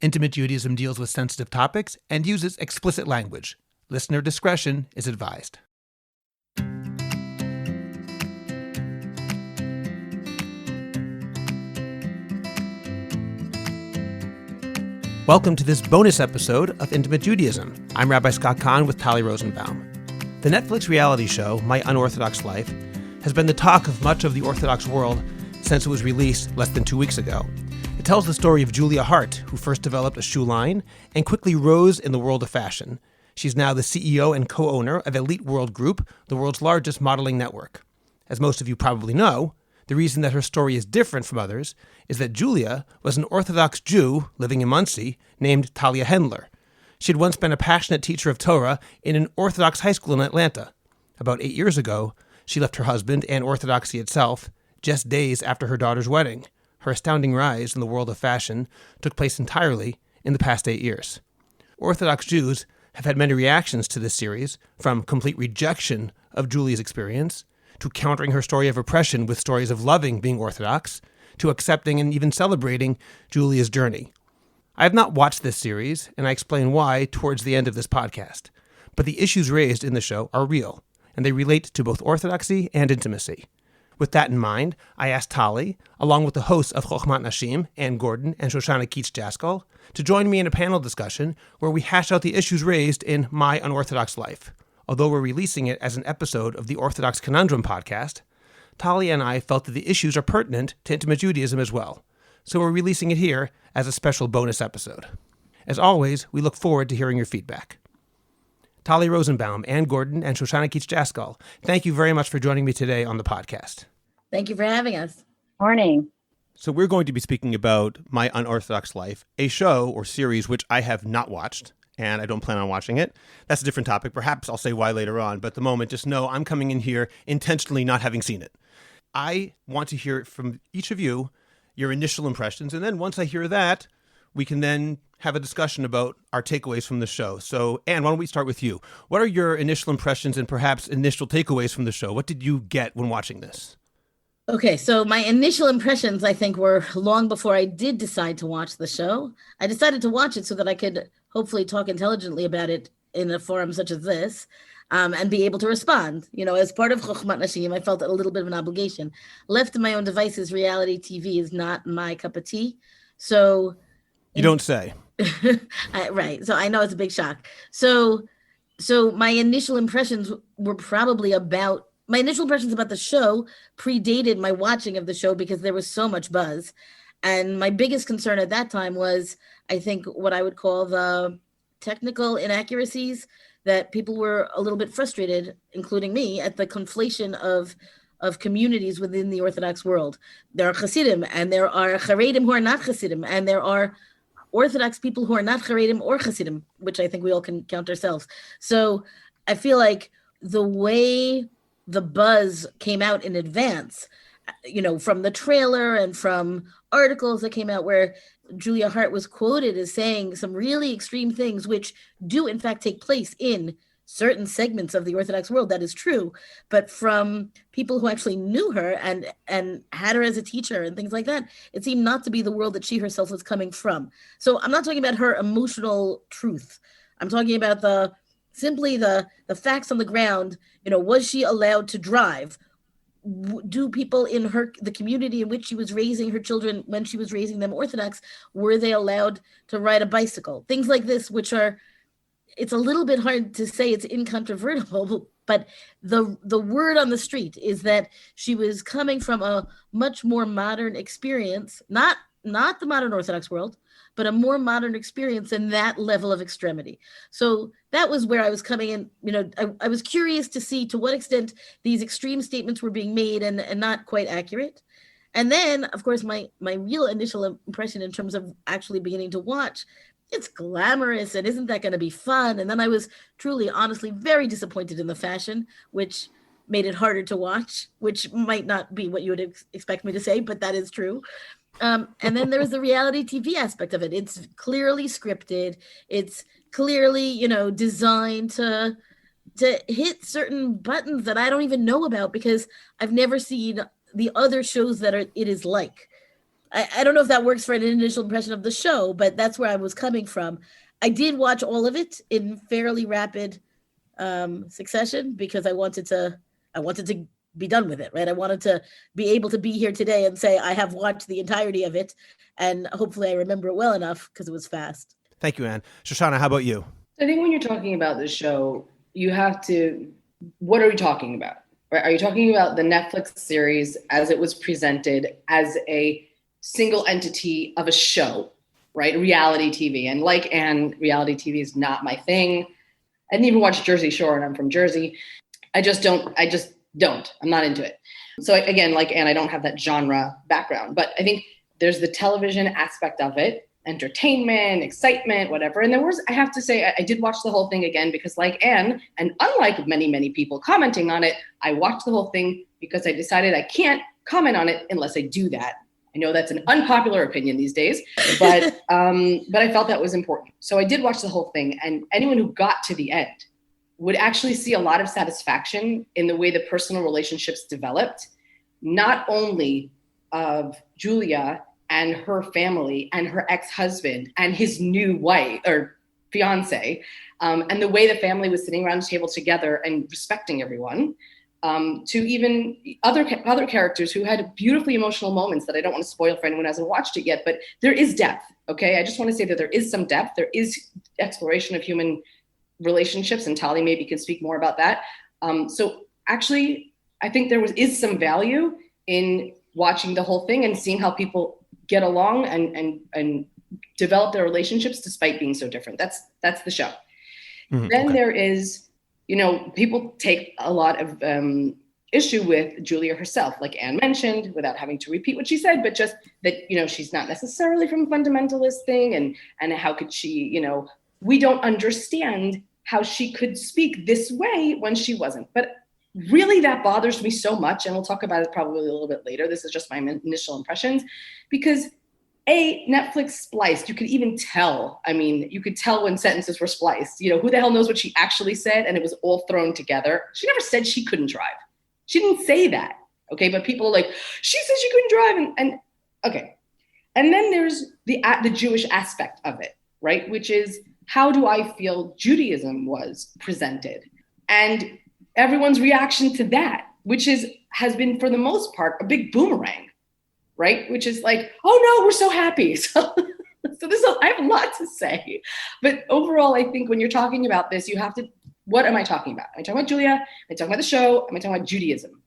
Intimate Judaism deals with sensitive topics and uses explicit language. Listener discretion is advised. Welcome to this bonus episode of Intimate Judaism. I'm Rabbi Scott Kahn with Talia Rosenbaum. The Netflix reality show, My Unorthodox Life, has been the talk of much of the Orthodox world since it was released less than 2 weeks ago. It tells the story of Julia Haart, who first developed a shoe line and quickly rose in the world of fashion. She's now the CEO and co-owner of Elite World Group, the world's largest modeling network. As most of you probably know, the reason that her story is different from others is that Julia was an Orthodox Jew living in Monsey named Talia Hendler. She'd once been a passionate teacher of Torah in an Orthodox high school in Atlanta. About 8 years ago, she left her husband and Orthodoxy itself just days after her daughter's wedding. Her astounding rise in the world of fashion took place entirely in the past 8 years. Orthodox Jews have had many reactions to this series, from complete rejection of Julia's experience, to countering her story of oppression with stories of loving being Orthodox, to accepting and even celebrating Julia's journey. I have not watched this series, and I explain why towards the end of this podcast. But the issues raised in the show are real, and they relate to both Orthodoxy and intimacy. With that in mind, I asked Tali, along with the hosts of Chochmat Nashim, Ann Gordon and Shoshana Keats-Jaskal, to join me in a panel discussion where we hash out the issues raised in My Unorthodox Life. Although we're releasing it as an episode of the Orthodox Conundrum podcast, Tali and I felt that the issues are pertinent to Intimate Judaism as well. So we're releasing it here as a special bonus episode. As always, we look forward to hearing your feedback. Talia Rosenbaum, Ann Gordon, and Shoshana Keats-Jaskal, thank you very much for joining me today on the podcast. Thank you for having us. Morning. So we're going to be speaking about My Unorthodox Life, a show or series which I have not watched, and I don't plan on watching it. That's a different topic. Perhaps I'll say why later on, but at the moment, just know I'm coming in here intentionally not having seen it. I want to hear from each of you your initial impressions, and then once I hear that, we can then have a discussion about our takeaways from the show. So, Anne, why don't we start with you? What are your initial impressions and perhaps initial takeaways from the show? What did you get when watching this? Okay, so my initial impressions, I think, were long before I did decide to watch the show. I decided to watch it so that I could hopefully talk intelligently about it in a forum such as this, and be able to respond. You know, as part of Chochmat Nashim, I felt a little bit of an obligation. Left to my own devices, reality TV is not my cup of tea. So... You don't say. Right. So I know it's a big shock. So my initial impressions were probably about... My initial impressions about the show predated my watching of the show because there was so much buzz. And my biggest concern at that time was, I think, what I would call the technical inaccuracies, that people were a little bit frustrated, including me, at the conflation of communities within the Orthodox world. There are Hasidim, and there are Haredim who are not Hasidim, and there are Orthodox people who are not Haredim or Hasidim, which I think we all can count ourselves. So I feel like the way the buzz came out in advance, you know, from the trailer and from articles that came out where Julia Haart was quoted as saying some really extreme things, which do in fact take place in certain segments of the Orthodox world. That is true. But from people who actually knew her and had her as a teacher and things like that, it seemed not to be the world that she herself was coming from. So I'm not talking about her emotional truth. I'm talking about the facts on the ground. You know, was she allowed to drive? Do people in the community in which she was raising her children, when she was raising them Orthodox, were they allowed to ride a bicycle? Things like this, which are, it's a little bit hard to say it's incontrovertible, but the word on the street is that she was coming from a much more modern experience, not the modern Orthodox world, but a more modern experience in that level of extremity. So that was where I was coming in. You know, I was curious to see to what extent these extreme statements were being made and not quite accurate. And then, of course, my real initial impression in terms of actually beginning to watch, it's glamorous and isn't that going to be fun? And then I was truly, honestly, very disappointed in the fashion, which made it harder to watch, which might not be what you would expect me to say, but that is true. And then there's the reality TV aspect of it. It's clearly scripted. It's clearly, you know, designed to hit certain buttons that I don't even know about because I've never seen the other shows that it is like. I don't know if that works for an initial impression of the show, but that's where I was coming from. I did watch all of it in fairly rapid succession because I wanted to be done with it, right? I wanted to be able to be here today and say I have watched the entirety of it, and hopefully I remember it well enough because it was fast. Thank you, Anne. Shoshana, how about you? I think when you're talking about the show, you have to, what are we talking about? Right? Are you talking about the Netflix series as it was presented as a single entity of a show, right? Reality TV. And like Anne, reality TV is not my thing. I didn't even watch Jersey Shore, and I'm from Jersey. I just don't. I'm not into it. So again, like Anne, I don't have that genre background, but I think there's the television aspect of it, entertainment, excitement, whatever. And I have to say, I did watch the whole thing again because like Anne, and unlike many, many people commenting on it, I watched the whole thing because I decided I can't comment on it unless I do that. I know that's an unpopular opinion these days, but I felt that was important. So I did watch the whole thing, and anyone who got to the end would actually see a lot of satisfaction in the way the personal relationships developed, not only of Julia and her family and her ex-husband and his new wife or fiance, and the way the family was sitting around the table together and respecting everyone, to even other characters who had beautifully emotional moments that I don't want to spoil for anyone who hasn't watched it yet, but there is depth, okay? I just want to say that there is some depth. There is exploration of human relationships, and Talia maybe can speak more about that. So actually, I think there is some value in watching the whole thing and seeing how people get along and develop their relationships despite being so different. That's the show. Then there is, people take a lot of issue with Julia herself, like Anne mentioned, without having to repeat what she said, but just that, she's not necessarily from a fundamentalist thing. And how could she, we don't understand how she could speak this way when she wasn't. But really that bothers me so much. And we'll talk about it probably a little bit later. This is just my initial impressions, because Netflix spliced. You could even tell. I mean, you could tell when sentences were spliced. Who the hell knows what she actually said? And it was all thrown together. She never said she couldn't drive. She didn't say that. Okay, but people are like, she said she couldn't drive, and okay. And then there's the Jewish aspect of it, right? Which is, how do I feel Judaism was presented? And everyone's reaction to that, which has been for the most part a big boomerang. Right? Which is like, oh no, we're so happy. So I have a lot to say. But overall, I think when you're talking about this, you have to, what am I talking about? Am I talking about Julia? Am I talking about the show? Am I talking about Judaism?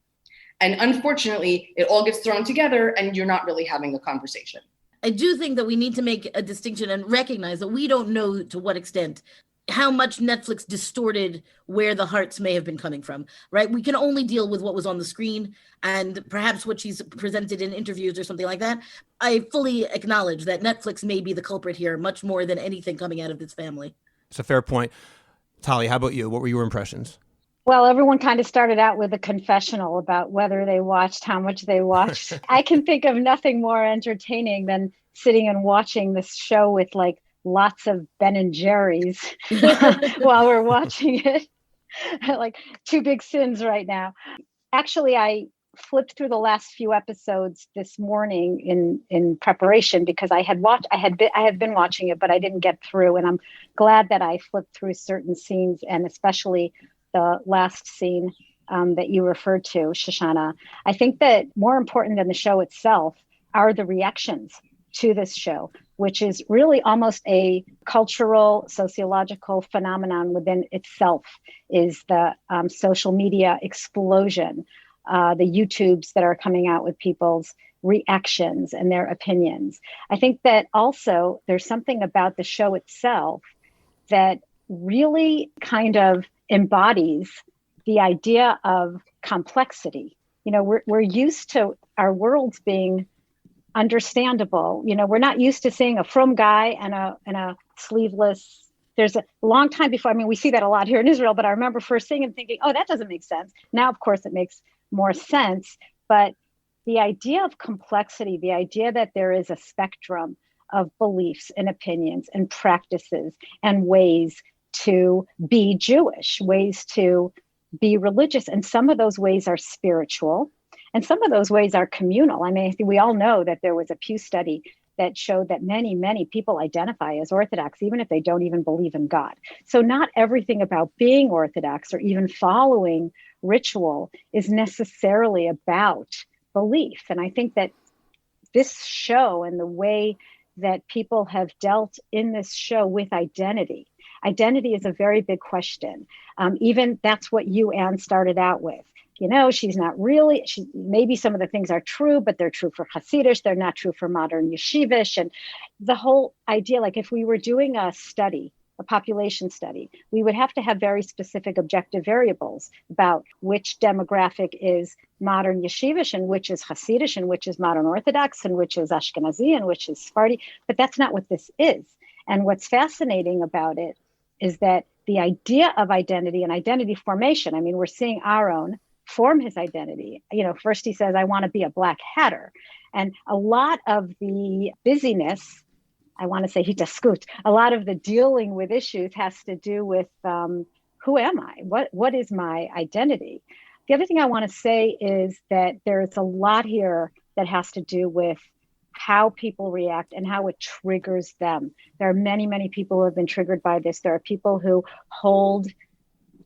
And unfortunately, it all gets thrown together and you're not really having a conversation. I do think that we need to make a distinction and recognize that we don't know to what extent how much Netflix distorted where the hearts may have been coming from, right? We can only deal with what was on the screen and perhaps what she's presented in interviews or something like that. I fully acknowledge that Netflix may be the culprit here much more than anything coming out of this family. It's a fair point. Talia, how about you? What were your impressions? Well, everyone kind of started out with a confessional about whether they watched, how much they watched. I can think of nothing more entertaining than sitting and watching this show with like lots of Ben and Jerry's while we're watching it. Like two big sins right now. Actually, I flipped through the last few episodes this morning in preparation because I had been watching it, but I didn't get through. And I'm glad that I flipped through certain scenes, and especially the last scene that you referred to, Shoshana. I think that more important than the show itself are the reactions to this show, which is really almost a cultural, sociological phenomenon within itself, is the social media explosion, the YouTubes that are coming out with people's reactions and their opinions. I think that also there's something about the show itself that really kind of embodies the idea of complexity. We're used to our worlds being understandable. We're not used to seeing a frum guy and a sleeveless. There's a long time before. I mean, we see that a lot here in Israel, but I remember first seeing and thinking, oh, that doesn't make sense. Now, of course, it makes more sense. But the idea of complexity, the idea that there is a spectrum of beliefs and opinions and practices and ways to be Jewish, ways to be religious. And some of those ways are spiritual. And some of those ways are communal. I mean, I think we all know that there was a Pew study that showed that many, many people identify as Orthodox, even if they don't even believe in God. So not everything about being Orthodox or even following ritual is necessarily about belief. And I think that this show and the way that people have dealt in this show with identity is a very big question. Even that's what you, Anne, started out with. You know, she's not really, maybe some of the things are true, but they're true for Hasidish, they're not true for modern Yeshivish. And the whole idea, like if we were doing a study, a population study, we would have to have very specific objective variables about which demographic is modern Yeshivish and which is Hasidish and which is modern Orthodox and which is Ashkenazi and which is Sephardi. But that's not what this is. And what's fascinating about it is that the idea of identity and identity formation, I mean, we're seeing Aaron form his identity. You know, first he says, I want to be a black hatter. And a lot of the busyness, I want to say hitaskut, a lot of the dealing with issues has to do with who am I? What is my identity? The other thing I want to say is that there's a lot here that has to do with how people react and how it triggers them. There are many, many people who have been triggered by this. There are people who hold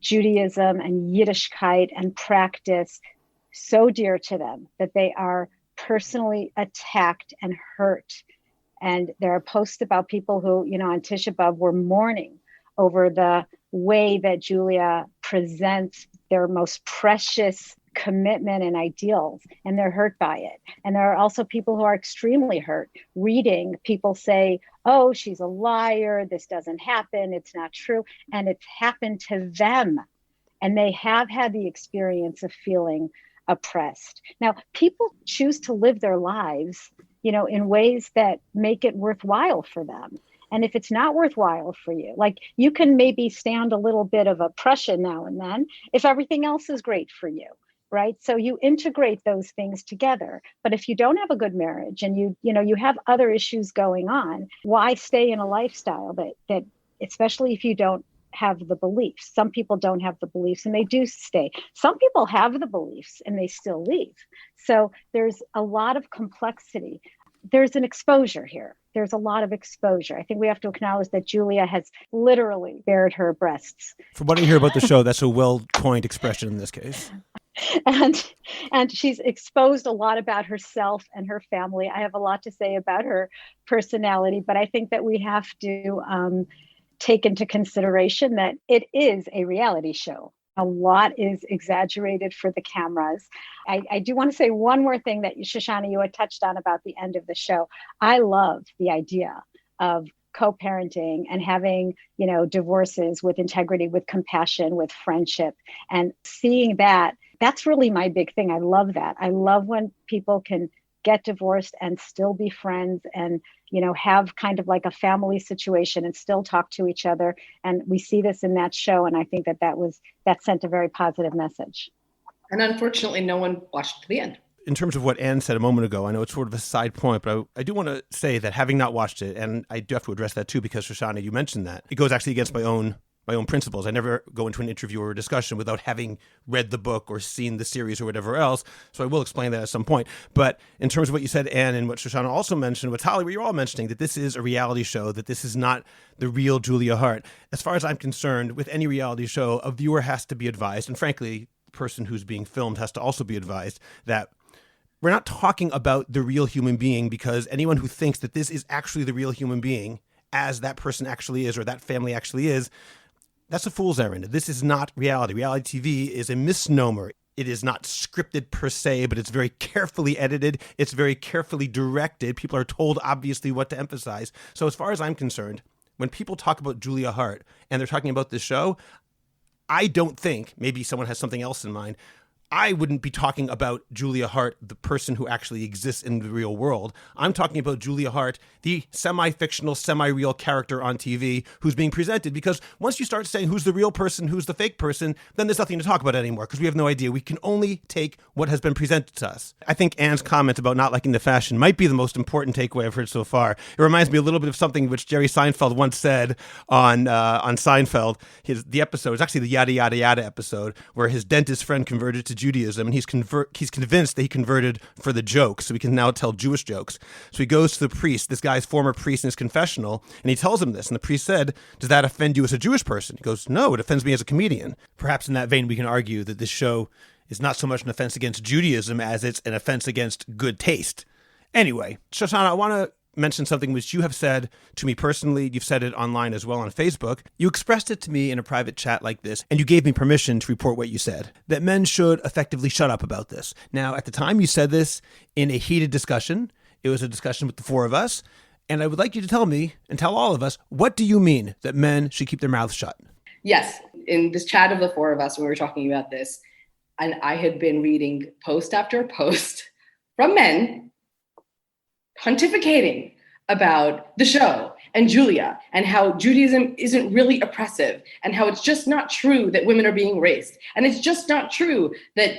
Judaism and Yiddishkeit and practice so dear to them that they are personally attacked and hurt. And there are posts about people who, you know, on Tisha B'Av were mourning over the way that Julia presents their most precious commitment and ideals, and they're hurt by it. And there are also people who are extremely hurt reading people say, oh, she's a liar, this doesn't happen, it's not true. And it's happened to them. And they have had the experience of feeling oppressed. Now, people choose to live their lives, you know, in ways that make it worthwhile for them. And if it's not worthwhile for you, like you can maybe stand a little bit of oppression now and then if everything else is great for you. Right. So you integrate those things together. But if you don't have a good marriage and you have other issues going on, why stay in a lifestyle that especially if you don't have the beliefs? Some people don't have the beliefs and they do stay. Some people have the beliefs and they still leave. So there's a lot of complexity. There's an exposure here. There's a lot of exposure. I think we have to acknowledge that Julia has literally bared her breasts. From what I hear about the show, that's a well-coined expression in this case. And she's exposed a lot about herself and her family. I have a lot to say about her personality, but I think that we have to take into consideration that it is a reality show. A lot is exaggerated for the cameras. I do want to say one more thing that Shoshana, you had touched on about the end of the show. I love the idea of co-parenting and having, you know, divorces with integrity, with compassion, with friendship, and seeing that. That's really my big thing. I love that. I love when people can get divorced and still be friends and, you know, have kind of like a family situation and still talk to each other. And we see this in that show. And I think that sent a very positive message. And unfortunately, no one watched to the end. In terms of what Anne said a moment ago, I know it's sort of a side point, but I do want to say that having not watched it, and I do have to address that too, because Shoshana, you mentioned that, it goes actually against my own principles. I never go into an interview or a discussion without having read the book or seen the series or whatever else. So I will explain that at some point. But in terms of what you said, Anne, and what Shoshana also mentioned, what Talia, what you're all mentioning, that this is a reality show, that this is not the real Julia Haart. As far as I'm concerned, with any reality show, a viewer has to be advised, and frankly, the person who's being filmed has to also be advised that we're not talking about the real human being, because anyone who thinks that this is actually the real human being, as that person actually is or that family actually is, that's a fool's errand. This is not reality. Reality TV is a misnomer. It is not scripted per se, but it's very carefully edited. It's very carefully directed. People are told, obviously, what to emphasize. So as far as I'm concerned, when people talk about Julia Haart and they're talking about this show, I don't think, maybe someone has something else in mind, I wouldn't be talking about Julia Haart, the person who actually exists in the real world. I'm talking about Julia Haart, the semi-fictional, semi-real character on TV who's being presented. Because once you start saying who's the real person, who's the fake person, then there's nothing to talk about anymore, because we have no idea. We can only take what has been presented to us. I think Anne's comment about not liking the fashion might be the most important takeaway I've heard so far. It reminds me a little bit of something which Jerry Seinfeld once said on Seinfeld. The episode, it's actually the Yada Yada Yada episode, where his dentist friend converted to Judaism, and he's convinced that he converted for the joke, so he can now tell Jewish jokes. So he goes to the priest, this guy's former priest in his confessional, and he tells him this. And the priest said, "Does that offend you as a Jewish person?" He goes, "No, it offends me as a comedian." Perhaps in that vein, we can argue that this show is not so much an offense against Judaism as it's an offense against good taste. Anyway, Shoshana, I want to mention something which you have said to me personally. You've said it online as well on Facebook. You expressed it to me in a private chat like this, and you gave me permission to report what you said, that men should effectively shut up about this. Now, at the time you said this in a heated discussion. It was a discussion with the four of us, and I would like you to tell me and tell all of us, what do you mean that men should keep their mouths shut? Yes, in this chat of the four of us, when we were talking about this, and I had been reading post after post from men pontificating about the show and Julia and how Judaism isn't really oppressive and how it's just not true that women are being raped. And it's just not true that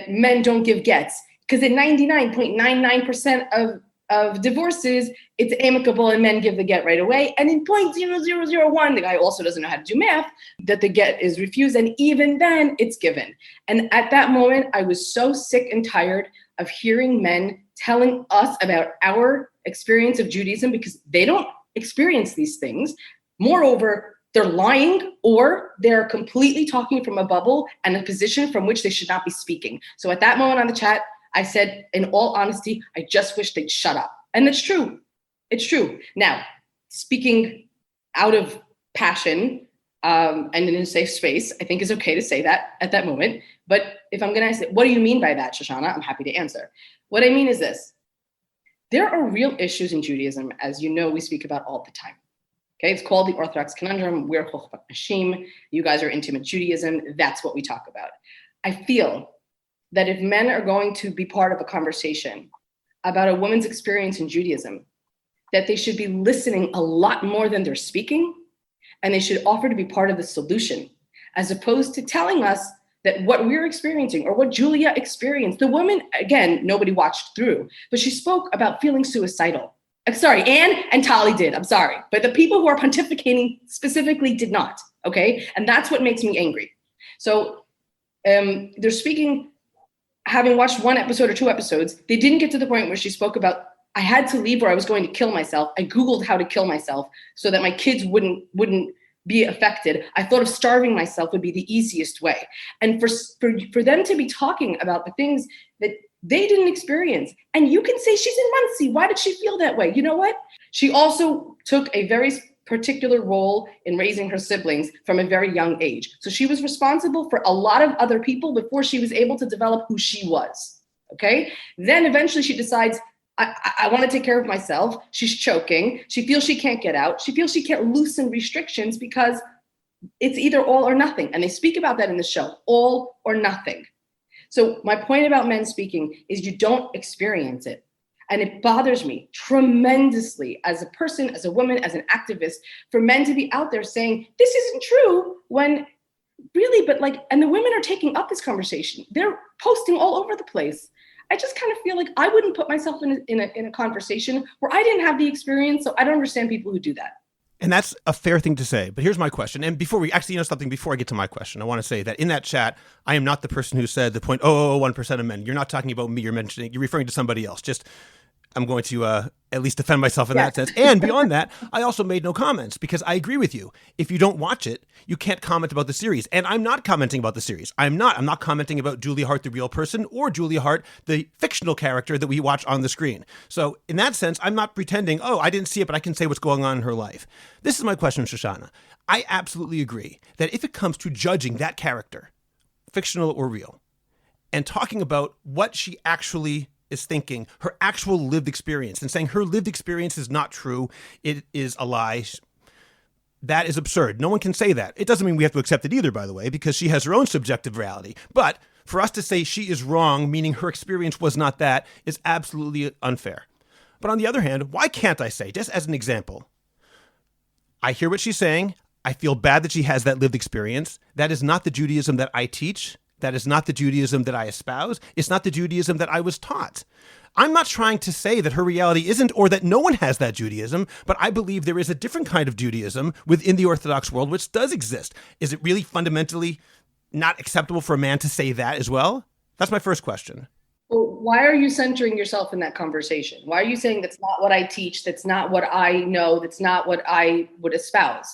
men don't give gets, because in 99.99% of divorces, it's amicable and men give the get right away. And in 0.0001, the guy also doesn't know how to do math, that the get is refused. And even then it's given. And at that moment, I was so sick and tired of hearing men telling us about our experience of Judaism, because they don't experience these things. Moreover, they're lying, or they're completely talking from a bubble and a position from which they should not be speaking. So at that moment on the chat, I said, in all honesty, I just wish they'd shut up. And it's true. It's true. Now, speaking out of passion and in a safe space, I think is okay to say that at that moment. But if I'm going to say, what do you mean by that, Shoshana? I'm happy to answer. What I mean is this. There are real issues in Judaism, as you know, we speak about all the time. Okay, it's called the Orthodox conundrum. We're Chochmat Nashim. You guys are intimate Judaism. That's what we talk about. I feel that if men are going to be part of a conversation about a woman's experience in Judaism, that they should be listening a lot more than they're speaking, and they should offer to be part of the solution, as opposed to telling us that what we're experiencing or what Julia experienced. The woman, again, nobody watched through, but she spoke about feeling suicidal. Sorry, Anne and Tali did, I'm sorry. But the people who are pontificating specifically did not, okay? And that's what makes me angry. So they're speaking, having watched one episode or two episodes, they didn't get to the point where she spoke about, I had to leave or I was going to kill myself. I Googled how to kill myself so that my kids wouldn't be affected. I thought of starving myself would be the easiest way. And for them to be talking about the things that they didn't experience, and you can say she's in Monsey, why did she feel that way? You know what? She also took a very particular role in raising her siblings from a very young age. So she was responsible for a lot of other people before she was able to develop who she was, okay? Then eventually she decides, I want to take care of myself. She's choking. She feels she can't get out. She feels she can't loosen restrictions because it's either all or nothing. And they speak about that in the show, all or nothing. So my point about men speaking is you don't experience it. And it bothers me tremendously as a person, as a woman, as an activist, for men to be out there saying, this isn't true, when really, and the women are taking up this conversation. They're posting all over the place. I just kind of feel like I wouldn't put myself in a conversation where I didn't have the experience. So I don't understand people who do that. And that's a fair thing to say. But here's my question. And before I get to my question, I want to say that in that chat, I am not the person who said the 0.001% of men. You're not talking about me. You're referring to somebody else. Just, I'm going to at least defend myself in that sense. And beyond that, I also made no comments because I agree with you. If you don't watch it, you can't comment about the series. And I'm not commenting about the series. I'm not commenting about Julia Haart, the real person, or Julia Haart, the fictional character that we watch on the screen. So in that sense, I'm not pretending, I didn't see it, but I can say what's going on in her life. This is my question, Shoshana. I absolutely agree that if it comes to judging that character, fictional or real, and talking about what she actually is thinking, her actual lived experience, and saying her lived experience is not true, it is a lie, that is absurd. No one can say that. It doesn't mean we have to accept it either, by the way, because she has her own subjective reality. But for us to say she is wrong, meaning her experience was not that, is absolutely unfair. But on the other hand, why can't I say, just as an example, I hear what she's saying, I feel bad that she has that lived experience. That is not the Judaism that I teach. That is not the Judaism that I espouse. It's not the Judaism that I was taught. I'm not trying to say that her reality isn't, or that no one has that Judaism, but I believe there is a different kind of Judaism within the Orthodox world which does exist. Is it really fundamentally not acceptable for a man to say that as well? That's my first question. Well, why are you centering yourself in that conversation? Why are you saying that's not what I teach? That's not what I know. That's not what I would espouse?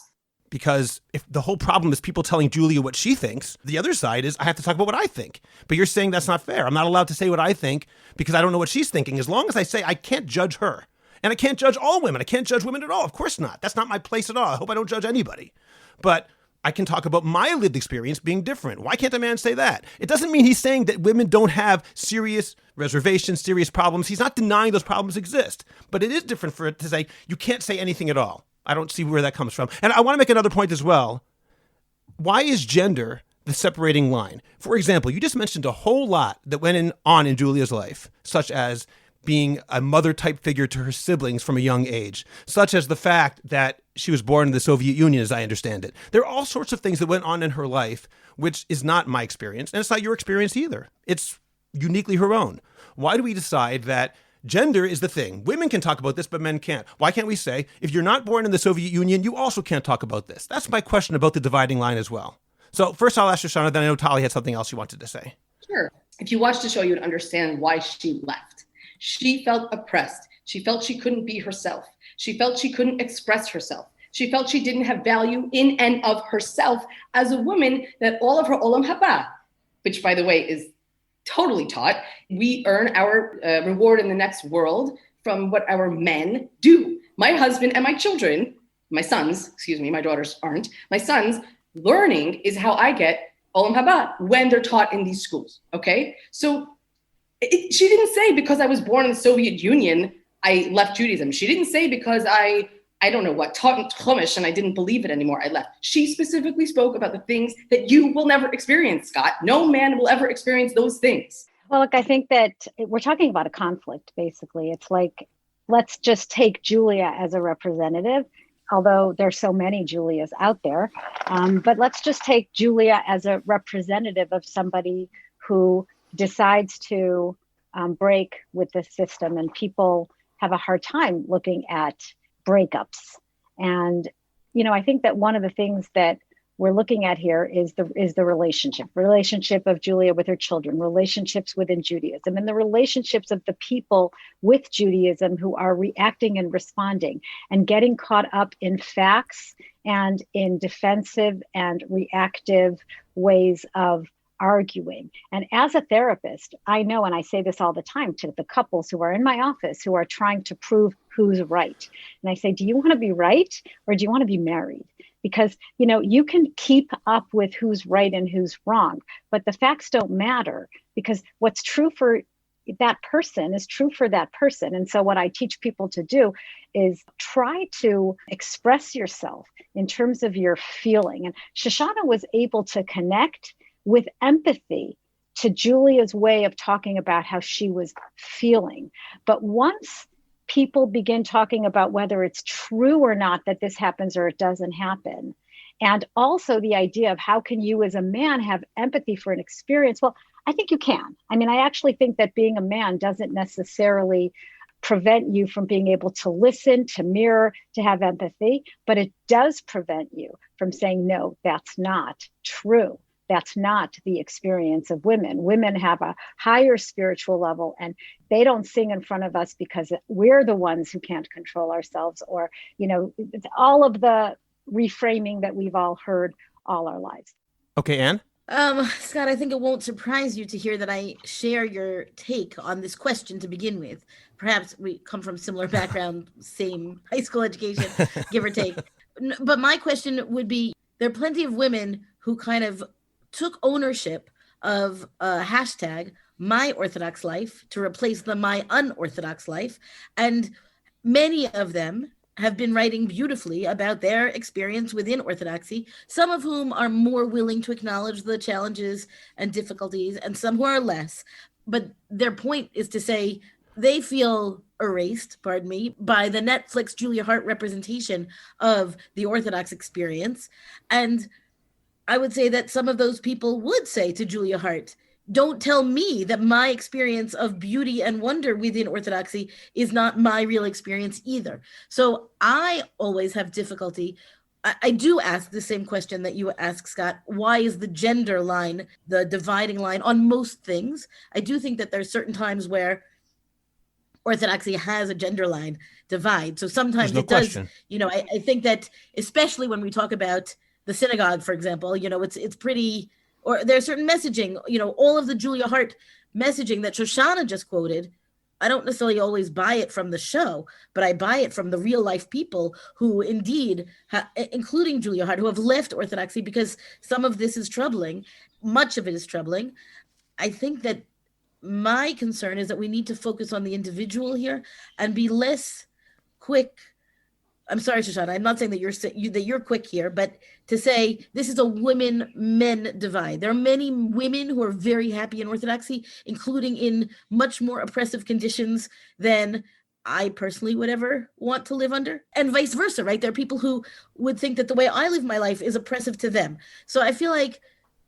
Because if the whole problem is people telling Julia what she thinks, the other side is I have to talk about what I think. But you're saying that's not fair. I'm not allowed to say what I think because I don't know what she's thinking. As long as I say I can't judge her. And I can't judge all women. I can't judge women at all. Of course not. That's not my place at all. I hope I don't judge anybody. But I can talk about my lived experience being different. Why can't a man say that? It doesn't mean he's saying that women don't have serious reservations, serious problems. He's not denying those problems exist. But it is different for it to say you can't say anything at all. I don't see where that comes from. And I want to make another point as well. Why is gender the separating line? For example, you just mentioned a whole lot that went on in Julia's life, such as being a mother-type figure to her siblings from a young age, such as the fact that she was born in the Soviet Union, as I understand it. There are all sorts of things that went on in her life, which is not my experience, and it's not your experience either. It's uniquely her own. Why do we decide that gender is the thing? Women can talk about this, but men can't. Why can't we say, if you're not born in the Soviet Union, you also can't talk about this? That's my question about the dividing line as well. So first I'll ask Shoshana, then I know Talia had something else she wanted to say. Sure. If you watched the show, you would understand why she left. She felt oppressed. She felt she couldn't be herself. She felt she couldn't express herself. She felt she didn't have value in and of herself as a woman, that all of her olam haba, which by the way is totally taught, we earn our reward in the next world from what our men do. My husband and my children, my sons, my daughters aren't, my sons, learning is how I get olam haba when they're taught in these schools, okay? So she didn't say because I was born in the Soviet Union, I left Judaism. She didn't say because I don't know what, taught Chumash and I didn't believe it anymore, I left. She specifically spoke about the things that you will never experience, Scott. No man will ever experience those things. Well, look, I think that we're talking about a conflict, basically. It's like, let's just take Julia as a representative, although there's so many Julias out there. But let's just take Julia as a representative of somebody who decides to break with the system, and people have a hard time looking at breakups. And, I think that one of the things that we're looking at here is the relationship of Julia with her children, relationships within Judaism, and the relationships of the people with Judaism who are reacting and responding and getting caught up in facts and in defensive and reactive ways of arguing. And as a therapist, I know, and I say this all the time to the couples who are in my office who are trying to prove who's right. And I say, do you want to be right or do you want to be married? Because, you can keep up with who's right and who's wrong, but the facts don't matter, because what's true for that person is true for that person. And so what I teach people to do is try to express yourself in terms of your feeling. And Shoshana was able to connect with empathy to Julia's way of talking about how she was feeling. But once people begin talking about whether it's true or not that this happens or it doesn't happen, and also the idea of how can you as a man have empathy for an experience? Well, I think you can. I actually think that being a man doesn't necessarily prevent you from being able to listen, to mirror, to have empathy, but it does prevent you from saying, no, that's not true. That's not the experience of women. Women have a higher spiritual level, and they don't sing in front of us because we're the ones who can't control ourselves, or, it's all of the reframing that we've all heard all our lives. Okay, Anne? Scott, I think it won't surprise you to hear that I share your take on this question to begin with. Perhaps we come from similar background, same high school education, give or take. But my question would be, there are plenty of women who kind of took ownership of hashtag my Orthodox life to replace the my unorthodox life. And many of them have been writing beautifully about their experience within Orthodoxy, some of whom are more willing to acknowledge the challenges and difficulties, and some who are less. But their point is to say they feel erased, by the Netflix Julia Haart representation of the Orthodox experience. And I would say that some of those people would say to Julia Haart, don't tell me that my experience of beauty and wonder within Orthodoxy is not my real experience either. So I always have difficulty I do ask the same question that you ask, Scott. Why is the gender line the dividing line on most things? I do think that there's certain times where Orthodoxy has a gender line divide. So sometimes no it does, question. I think that especially when we talk about the synagogue, for example, it's pretty, or there's certain messaging, all of the Julia Haart messaging that Shoshana just quoted. I don't necessarily always buy it from the show, but I buy it from the real life people who indeed, including Julia Haart, who have left Orthodoxy because some of this is troubling. Much of it is troubling. I think that my concern is that we need to focus on the individual here and be less quick. I'm sorry, Shoshana, I'm not saying that you're quick here, but to say this is a women-men divide. There are many women who are very happy in Orthodoxy, including in much more oppressive conditions than I personally would ever want to live under, and vice versa, right? There are people who would think that the way I live my life is oppressive to them. So I feel like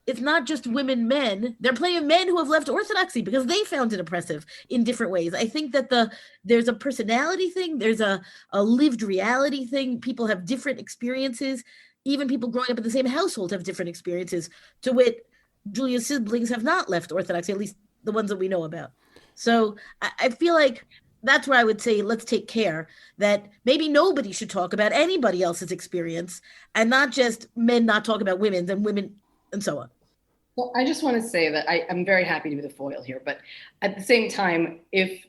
it's not just women, men. There are plenty of men who have left Orthodoxy because they found it oppressive in different ways. I think that there's a personality thing, there's a lived reality thing. People have different experiences. Even people growing up in the same household have different experiences, to wit, Julia's siblings have not left Orthodoxy, at least the ones that we know about. So I feel like that's where I would say let's take care that maybe nobody should talk about anybody else's experience, and not just men not talk about women's and women and so on. Well, I just want to say that I'm very happy to be the foil here, but at the same time, if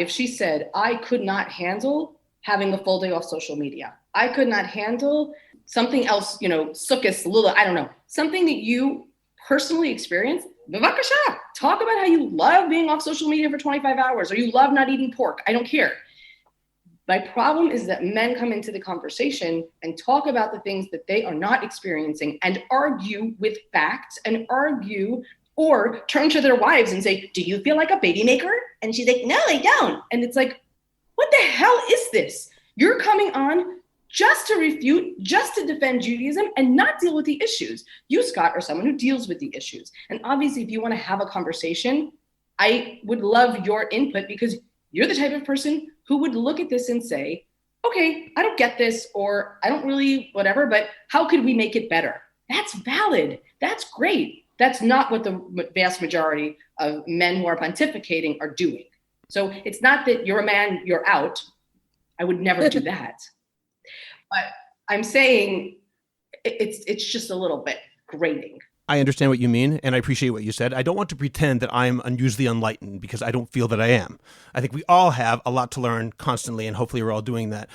she said, I could not handle having a full day off social media, I could not handle something else, sukkahs, lula, I don't know, something that you personally experienced, bevakasha, talk about how you love being off social media for 25 hours, or you love not eating pork, I don't care. My problem is that men come into the conversation and talk about the things that they are not experiencing and argue with facts and argue, or turn to their wives and say, do you feel like a baby maker? And she's like, no, I don't. And it's like, what the hell is this? You're coming on just to refute, just to defend Judaism and not deal with the issues. You, Scott, are someone who deals with the issues. And obviously, if you want to have a conversation, I would love your input, because you're the type of person who would look at this and say, okay, I don't get this, or I don't really whatever, but how could we make it better? That's valid. That's great. That's not what the vast majority of men who are pontificating are doing. So it's not that you're a man, you're out. I would never do that. But I'm saying it's just a little bit grating. I understand what you mean, and I appreciate what you said. I don't want to pretend that I'm unusually enlightened, because I don't feel that I am. I think we all have a lot to learn constantly, and hopefully we're all doing that.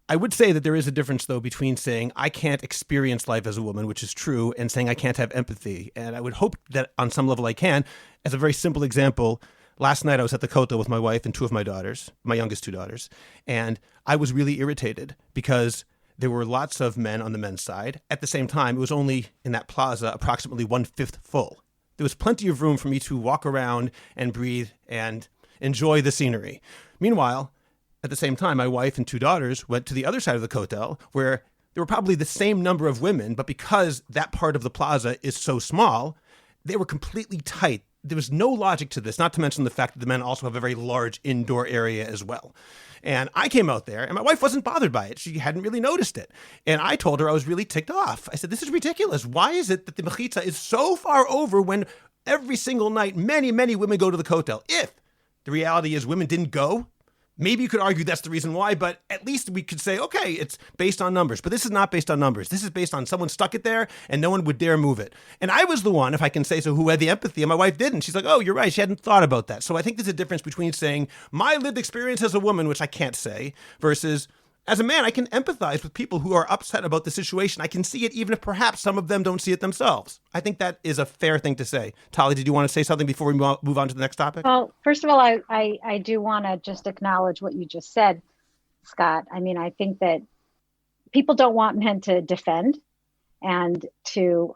I would say that there is a difference, though, between saying I can't experience life as a woman, which is true, and saying I can't have empathy. And I would hope that on some level I can. As a very simple example, last night I was at the Kotel with my wife and two of my daughters, my youngest two daughters, and I was really irritated because there were lots of men on the men's side. At the same time, it was only in that plaza approximately 1/5 full. There was plenty of room for me to walk around and breathe and enjoy the scenery. Meanwhile, at the same time, my wife and two daughters went to the other side of the Kotel, where there were probably the same number of women, but because that part of the plaza is so small, they were completely tight. There was no logic to this, not to mention the fact that the men also have a very large indoor area as well. And I came out there, and my wife wasn't bothered by it. She hadn't really noticed it. And I told her I was really ticked off. I said, this is ridiculous. Why is it that the mechitza is so far over when every single night many, many women go to the Kotel? If the reality is women didn't go, maybe you could argue that's the reason why, but at least we could say, okay, it's based on numbers. But this is not based on numbers. This is based on someone stuck it there and no one would dare move it. And I was the one, if I can say so, who had the empathy, and my wife didn't. She's like, oh, you're right. She hadn't thought about that. So I think there's a difference between saying my lived experience as a woman, which I can't say, versus as a man, I can empathize with people who are upset about the situation. I can see it even if perhaps some of them don't see it themselves. I think that is a fair thing to say. Talia, did you want to say something before we move on to the next topic? Well, first of all, I do want to just acknowledge what you just said, Scott. I mean, I think that people don't want men to defend and to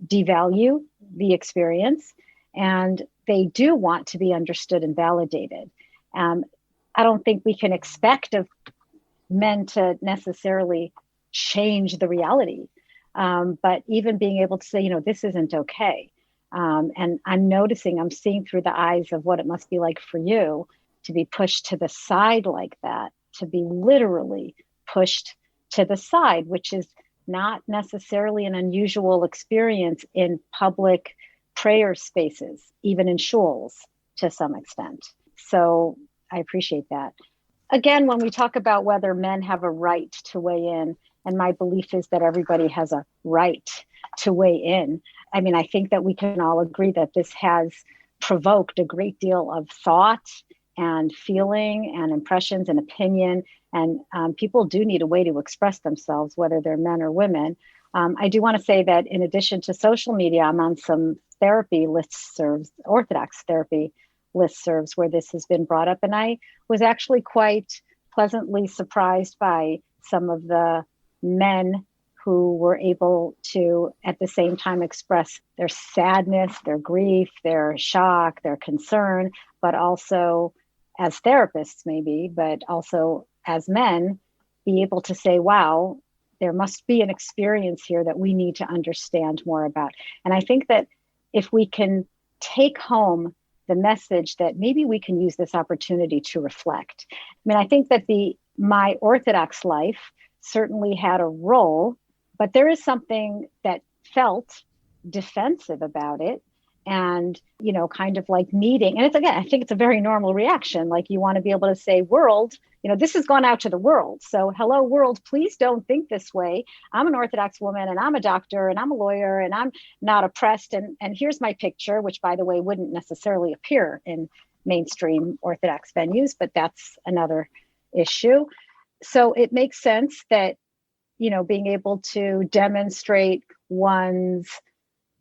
devalue the experience, and they do want to be understood and validated. I don't think we can expect of men to necessarily change the reality. But even being able to say, this isn't okay. And I'm seeing through the eyes of what it must be like for you to be pushed to the side like that, to be literally pushed to the side, which is not necessarily an unusual experience in public prayer spaces, even in shuls to some extent. So I appreciate that. Again, when we talk about whether men have a right to weigh in, and my belief is that everybody has a right to weigh in. I mean, I think that we can all agree that this has provoked a great deal of thought and feeling and impressions and opinion. And people do need a way to express themselves, whether they're men or women. I do want to say that in addition to social media, I'm on some therapy listservs, Orthodox therapy listservs, where this has been brought up. And I was actually quite pleasantly surprised by some of the men who were able to, at the same time, express their sadness, their grief, their shock, their concern, but also as therapists maybe, but also as men, be able to say, wow, there must be an experience here that we need to understand more about. And I think that if we can take home the message that maybe we can use this opportunity to reflect. I mean, I think that my Orthodox life certainly had a role, but there is something that felt defensive about it. And, kind of like needing, and it's, again, I think it's a very normal reaction. Like you want to be able to say, world, this has gone out to the world. So hello, world, please don't think this way. I'm an Orthodox woman and I'm a doctor and I'm a lawyer and I'm not oppressed. And here's my picture, which, by the way, wouldn't necessarily appear in mainstream Orthodox venues, but that's another issue. So it makes sense that, being able to demonstrate one's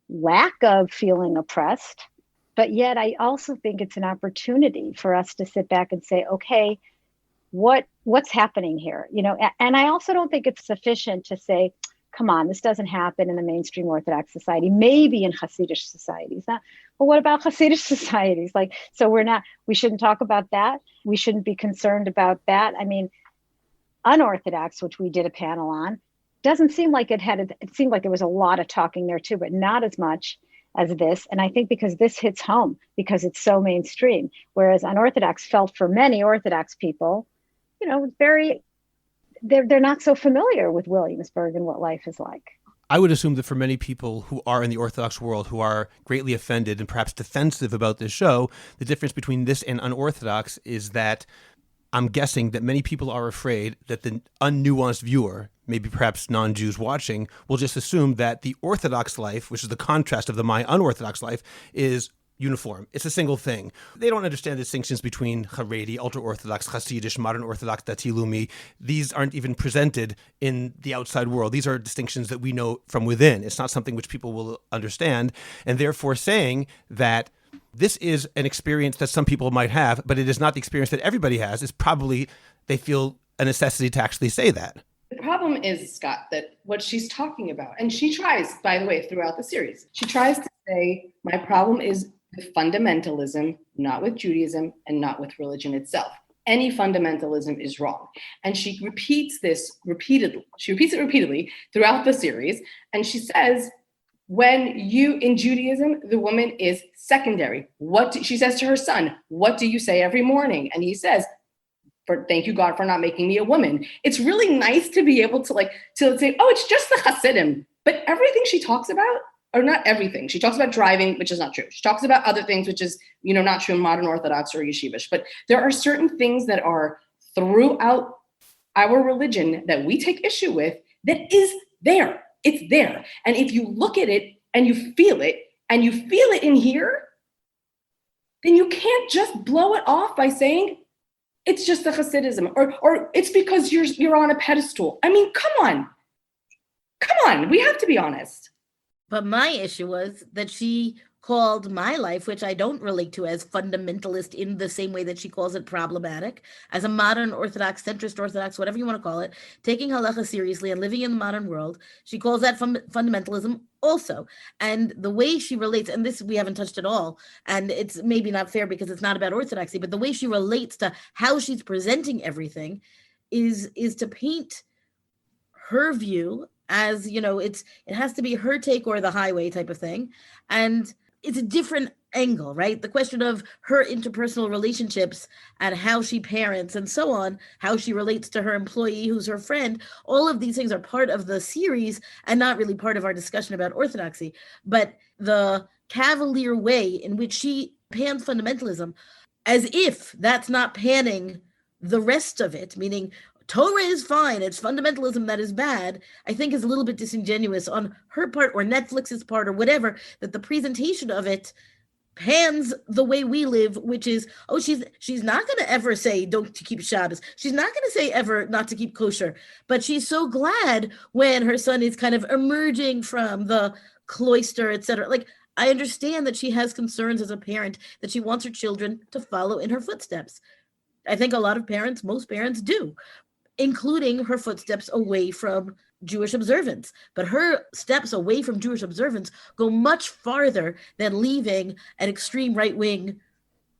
lack of feeling oppressed. But yet I also think it's an opportunity for us to sit back and say, okay, what's happening here? And I also don't think it's sufficient to say, come on, this doesn't happen in the mainstream Orthodox society, maybe in Hasidic societies. But what about Hasidic societies? We shouldn't talk about that. We shouldn't be concerned about that. I mean, Unorthodox, which we did a panel on, doesn't seem like it seemed like there was a lot of talking there too, but not as much as this. And I think because this hits home, because it's so mainstream, whereas Unorthodox felt for many Orthodox people, they're not so familiar with Williamsburg and what life is like. I would assume that for many people who are in the Orthodox world, who are greatly offended and perhaps defensive about this show, the difference between this and Unorthodox is that I'm guessing that many people are afraid that the unnuanced viewer, maybe perhaps non-Jews watching, will just assume that the Orthodox life, which is the contrast of my unorthodox life, is uniform. It's a single thing. They don't understand the distinctions between Haredi, ultra-Orthodox, Hasidish, modern Orthodox, Dati Lumi. These aren't even presented in the outside world. These are distinctions that we know from within. It's not something which people will understand, and therefore saying that this is an experience that some people might have, but it is not the experience that everybody has, is probably, they feel a necessity to actually say that. The problem is, Scott, that what she's talking about, and she tries, by the way, throughout the series, she tries to say, my problem is with fundamentalism, not with Judaism and not with religion itself. Any fundamentalism is wrong. And she repeats this repeatedly. She repeats it repeatedly throughout the series. And she says, in Judaism, the woman is secondary. She says to her son, what do you say every morning? And he says, thank you, God, for not making me a woman. It's really nice to be able to say, oh, it's just the Hasidim. But everything she talks about, or not everything, she talks about driving, which is not true. She talks about other things, which is, not true in modern Orthodox or Yeshivish. But there are certain things that are throughout our religion that we take issue with that is there. It's there. And if you look at it and you feel it in here, then you can't just blow it off by saying it's just the Hasidism or it's because you're on a pedestal. I mean, come on. We have to be honest. But my issue was that she called my life, which I don't relate to as fundamentalist in the same way that she calls it problematic, as a modern Orthodox, centrist Orthodox, whatever you want to call it, taking halacha seriously and living in the modern world. She calls that fundamentalism also. And the way she relates, and this we haven't touched at all, and it's maybe not fair because it's not about Orthodoxy, but the way she relates to how she's presenting everything is to paint her view as, it has to be her take or the highway type of thing. And it's a different angle, right? The question of her interpersonal relationships and how she parents and so on, how she relates to her employee who's her friend, all of these things are part of the series and not really part of our discussion about orthodoxy. But the cavalier way in which she pans fundamentalism, as if that's not panning the rest of it, meaning Torah is fine, it's fundamentalism that is bad, I think is a little bit disingenuous on her part or Netflix's part or whatever, that the presentation of it pans the way we live, which is, oh, she's not going to ever say don't to keep Shabbos. She's not going to say ever not to keep kosher, but she's so glad when her son is kind of emerging from the cloister, etc. Like, I understand that she has concerns as a parent, that she wants her children to follow in her footsteps. I think a lot of parents, most parents do, including her footsteps away from Jewish observance. But her steps away from Jewish observance go much farther than leaving an extreme right-wing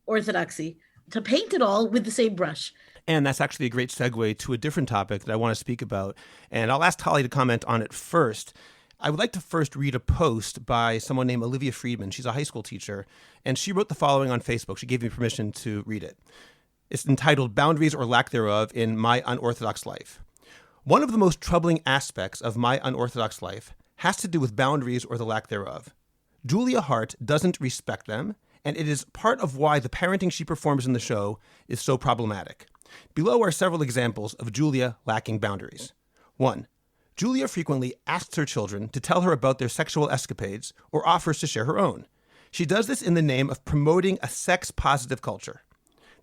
orthodoxy, to paint it all with the same brush. And that's actually a great segue to a different topic that I want to speak about. And I'll ask Talia to comment on it first. I would like to first read a post by someone named Olivia Friedman. She's a high school teacher, and she wrote the following on Facebook. She gave me permission to read it. It's entitled Boundaries or Lack Thereof in My Unorthodox Life. One of the most troubling aspects of my unorthodox life has to do with boundaries or the lack thereof. Julia Haart doesn't respect them, and it is part of why the parenting she performs in the show is so problematic. Below are several examples of Julia lacking boundaries. 1. Julia frequently asks her children to tell her about their sexual escapades or offers to share her own. She does this in the name of promoting a sex-positive culture.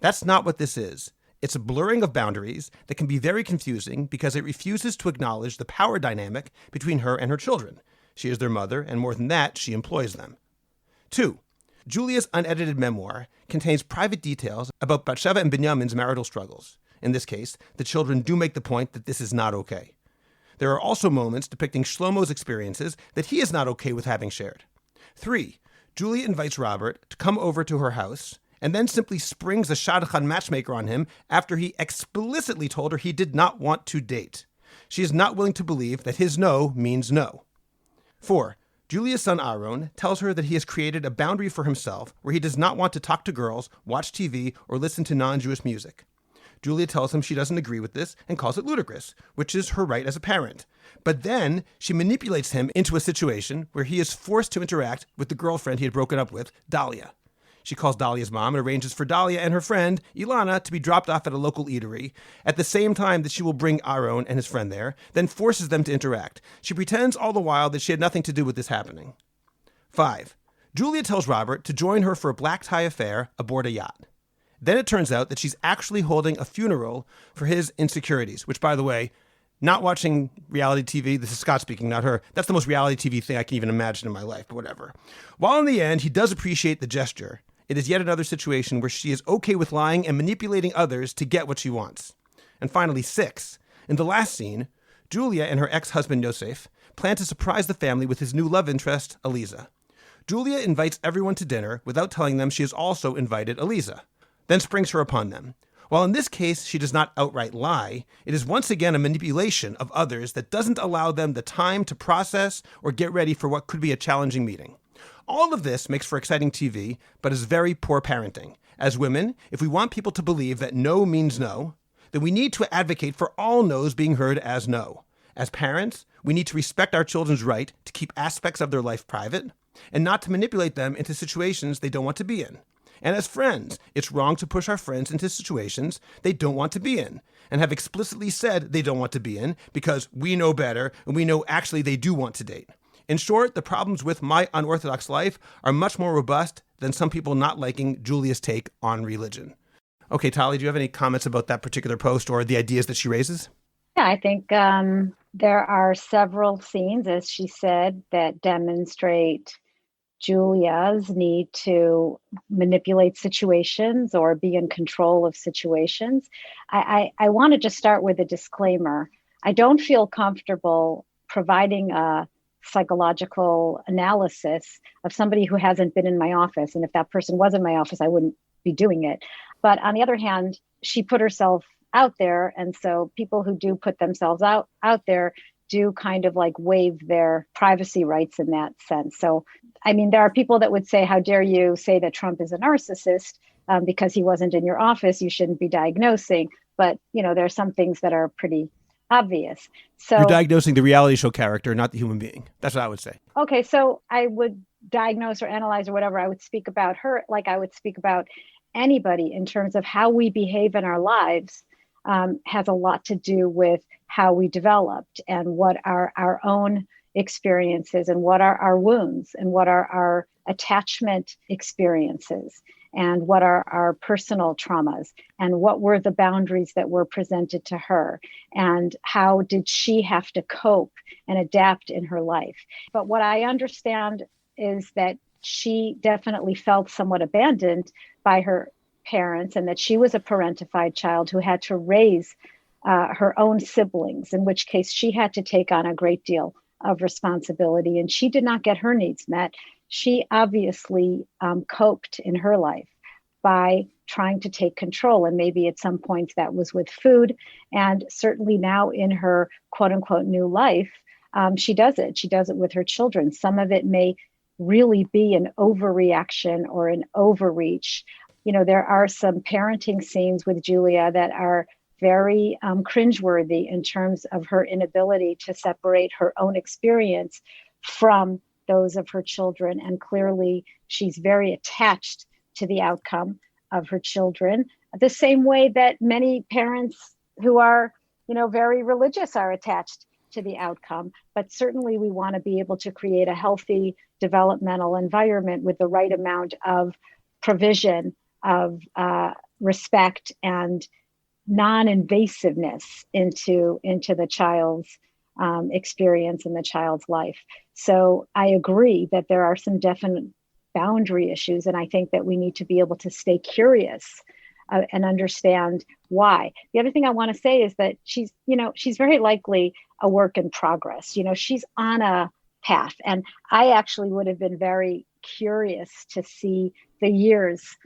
That's not what this is. It's a blurring of boundaries that can be very confusing because it refuses to acknowledge the power dynamic between her and her children. She is their mother, and more than that, she employs them. 2. Julia's unedited memoir contains private details about Batsheva and Binyamin's marital struggles. In this case, the children do make the point that this is not okay. There are also moments depicting Shlomo's experiences that he is not okay with having shared. 3. Julia invites Robert to come over to her house and then simply springs a shadchan matchmaker on him after he explicitly told her he did not want to date. She is not willing to believe that his no means no. 4. Julia's son Aaron tells her that he has created a boundary for himself where he does not want to talk to girls, watch TV, or listen to non-Jewish music. Julia tells him she doesn't agree with this and calls it ludicrous, which is her right as a parent. But then she manipulates him into a situation where he is forced to interact with the girlfriend he had broken up with, Dalia. She calls Dalia's mom and arranges for Dalia and her friend, Ilana, to be dropped off at a local eatery at the same time that she will bring Aaron and his friend there, then forces them to interact. She pretends all the while that she had nothing to do with this happening. 5. Julia tells Robert to join her for a black tie affair aboard a yacht. Then it turns out that she's actually holding a funeral for his insecurities, which, by the way, not watching reality TV, this is Scott speaking, not her, that's the most reality TV thing I can even imagine in my life, but whatever. While in the end, he does appreciate the gesture, it is yet another situation where she is okay with lying and manipulating others to get what she wants. And finally, 6. In the last scene, Julia and her ex-husband Yosef plan to surprise the family with his new love interest, Eliza. Julia invites everyone to dinner without telling them she has also invited Eliza, then springs her upon them. While in this case she does not outright lie, it is once again a manipulation of others that doesn't allow them the time to process or get ready for what could be a challenging meeting. All of this makes for exciting TV, but is very poor parenting. As women, if we want people to believe that no means no, then we need to advocate for all no's being heard as no. As parents, we need to respect our children's right to keep aspects of their life private and not to manipulate them into situations they don't want to be in. And as friends, it's wrong to push our friends into situations they don't want to be in and have explicitly said they don't want to be in because we know better and we know actually they do want to date. In short, the problems with my unorthodox life are much more robust than some people not liking Julia's take on religion. Okay, Talia, do you have any comments about that particular post or the ideas that she raises? Yeah, I think there are several scenes, as she said, that demonstrate Julia's need to manipulate situations or be in control of situations. I want to just start with a disclaimer. I don't feel comfortable providing a psychological analysis of somebody who hasn't been in my office. And if that person was in my office, I wouldn't be doing it. But on the other hand, she put herself out there. And so people who do put themselves out there do kind of like waive their privacy rights in that sense. So I mean, there are people that would say, how dare you say that Trump is a narcissist because he wasn't in your office, you shouldn't be diagnosing. But, there are some things that are pretty obvious. So you're diagnosing the reality show character, not the human being. That's what I would say. Okay, so I would diagnose or analyze or whatever. I would speak about her like I would speak about anybody in terms of how we behave in our lives has a lot to do with how we developed and what are our own experiences and what are our wounds and what are our attachment experiences and what are our personal traumas and what were the boundaries that were presented to her and how did she have to cope and adapt in her life. But what I understand is that she definitely felt somewhat abandoned by her parents and that she was a parentified child who had to raise her own siblings, in which case she had to take on a great deal of responsibility and she did not get her needs met. She obviously coped in her life by trying to take control. And maybe at some points that was with food. And certainly now in her quote unquote new life, she does it. She does it with her children. Some of it may really be an overreaction or an overreach. There are some parenting scenes with Julia that are very cringeworthy in terms of her inability to separate her own experience from those of her children. And clearly she's very attached to the outcome of her children, the same way that many parents who are, very religious are attached to the outcome. But certainly we want to be able to create a healthy developmental environment with the right amount of provision of respect and non-invasiveness into the child's experience in the child's life. So I agree that there are some definite boundary issues, and I think that we need to be able to stay curious and understand why. The other thing I want to say is that she's very likely a work in progress. She's on a path, and I actually would have been very curious to see the years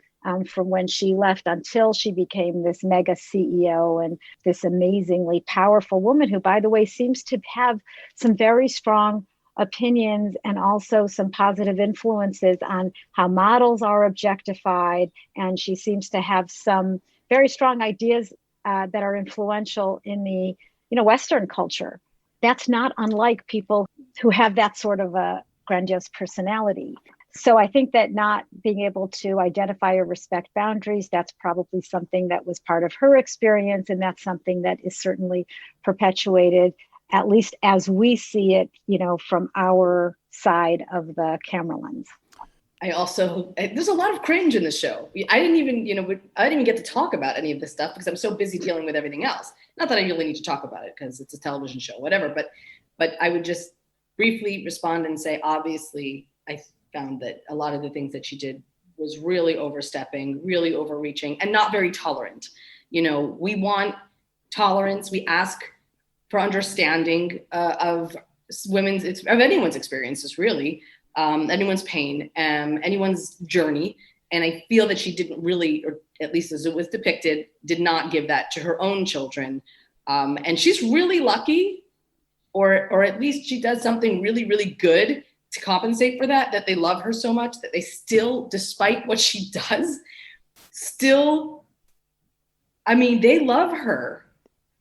from when she left until she became this mega CEO and this amazingly powerful woman who, by the way, seems to have some very strong opinions and also some positive influences on how models are objectified. And she seems to have some very strong ideas that are influential in the Western culture. That's not unlike people who have that sort of a grandiose personality. So I think that not being able to identify or respect boundaries, that's probably something that was part of her experience. And that's something that is certainly perpetuated, at least as we see it, from our side of the camera lens. There's a lot of cringe in the show. I didn't even get to talk about any of this stuff because I'm so busy dealing with everything else. Not that I really need to talk about it because it's a television show, whatever, but I would just briefly respond and say, obviously, I found that a lot of the things that she did was really overstepping, really overreaching, and not very tolerant. We want tolerance. We ask for understanding of anyone's experiences, really, anyone's pain, anyone's journey. And I feel that she didn't really, or at least as it was depicted, did not give that to her own children. And she's really lucky, or at least she does something really, really good to compensate for that they love her so much that they still, despite what she does, they love her.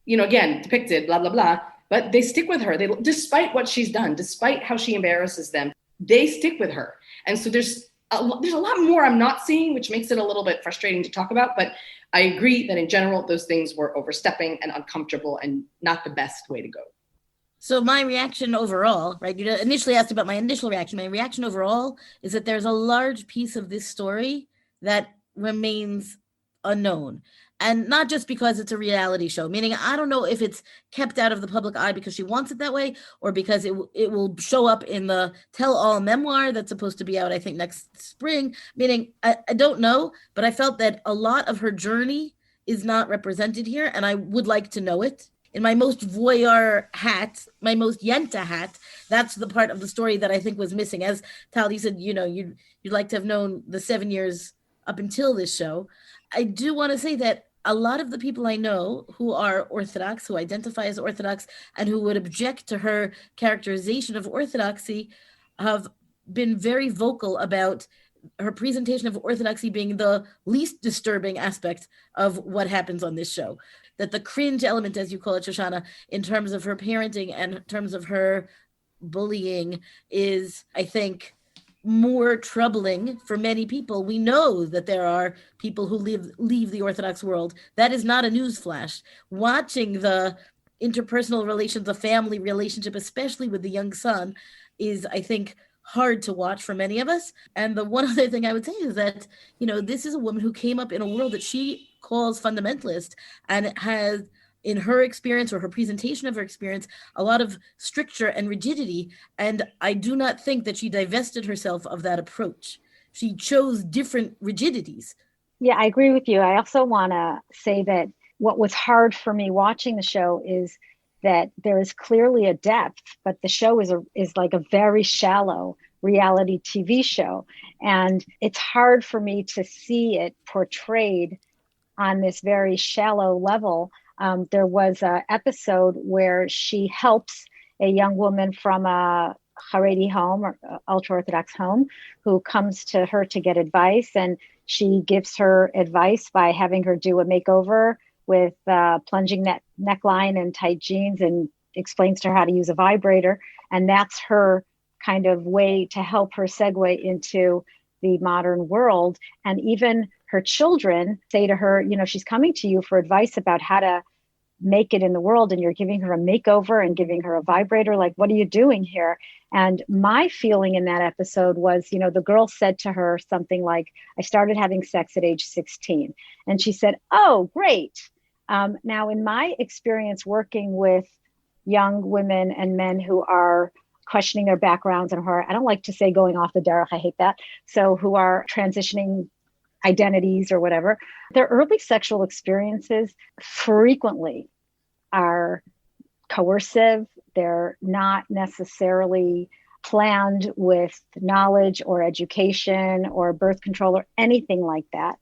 Again, depicted, blah, blah, blah, but they stick with her. Despite what she's done, despite how she embarrasses them, they stick with her. And so there's a lot more I'm not seeing, which makes it a little bit frustrating to talk about. But I agree that in general, those things were overstepping and uncomfortable and not the best way to go. So my reaction overall, right? You initially asked about my initial reaction. My reaction overall is that there's a large piece of this story that remains unknown. And not just because it's a reality show, meaning I don't know if it's kept out of the public eye because she wants it that way or because it will show up in the tell-all memoir that's supposed to be out, I think, next spring, meaning I don't know, but I felt that a lot of her journey is not represented here, and I would like to know it. In my most voyeur hat, my most Yenta hat, that's the part of the story that I think was missing. As Talia said, you'd like to have known the 7 years up until this show. I do want to say that a lot of the people I know who are Orthodox, who identify as Orthodox, and who would object to her characterization of Orthodoxy have been very vocal about her presentation of Orthodoxy being the least disturbing aspect of what happens on this show. That the cringe element, as you call it, Shoshana, in terms of her parenting and in terms of her bullying is, I think, more troubling for many people. We know that there are people who leave the Orthodox world. That is not a newsflash. Watching the interpersonal relations, the family relationship, especially with the young son, is, I think, hard to watch for many of us. And the one other thing I would say is that, this is a woman who came up in a world that she calls fundamentalist and has, in her experience or her presentation of her experience, a lot of stricture and rigidity. And I do not think that she divested herself of that approach. She chose different rigidities. Yeah, I agree with you. I also want to say that what was hard for me watching the show is that there is clearly a depth, but the show is like a very shallow reality TV show. And it's hard for me to see it portrayed on this very shallow level. There was an episode where she helps a young woman from a Haredi home or ultra-Orthodox home who comes to her to get advice. And she gives her advice by having her do a makeover with plunging neckline and tight jeans, and explains to her how to use a vibrator. And that's her kind of way to help her segue into the modern world. And even her children say to her, she's coming to you for advice about how to make it in the world, and you're giving her a makeover and giving her a vibrator. Like, what are you doing here? And my feeling in that episode was, the girl said to her something like, I started having sex at age 16. And she said, oh, great. Now, in my experience working with young women and men who are questioning their backgrounds and who are, I don't like to say going off the derech, I hate that. So who are transitioning identities or whatever, their early sexual experiences frequently are coercive. They're not necessarily planned with knowledge or education or birth control or anything like that.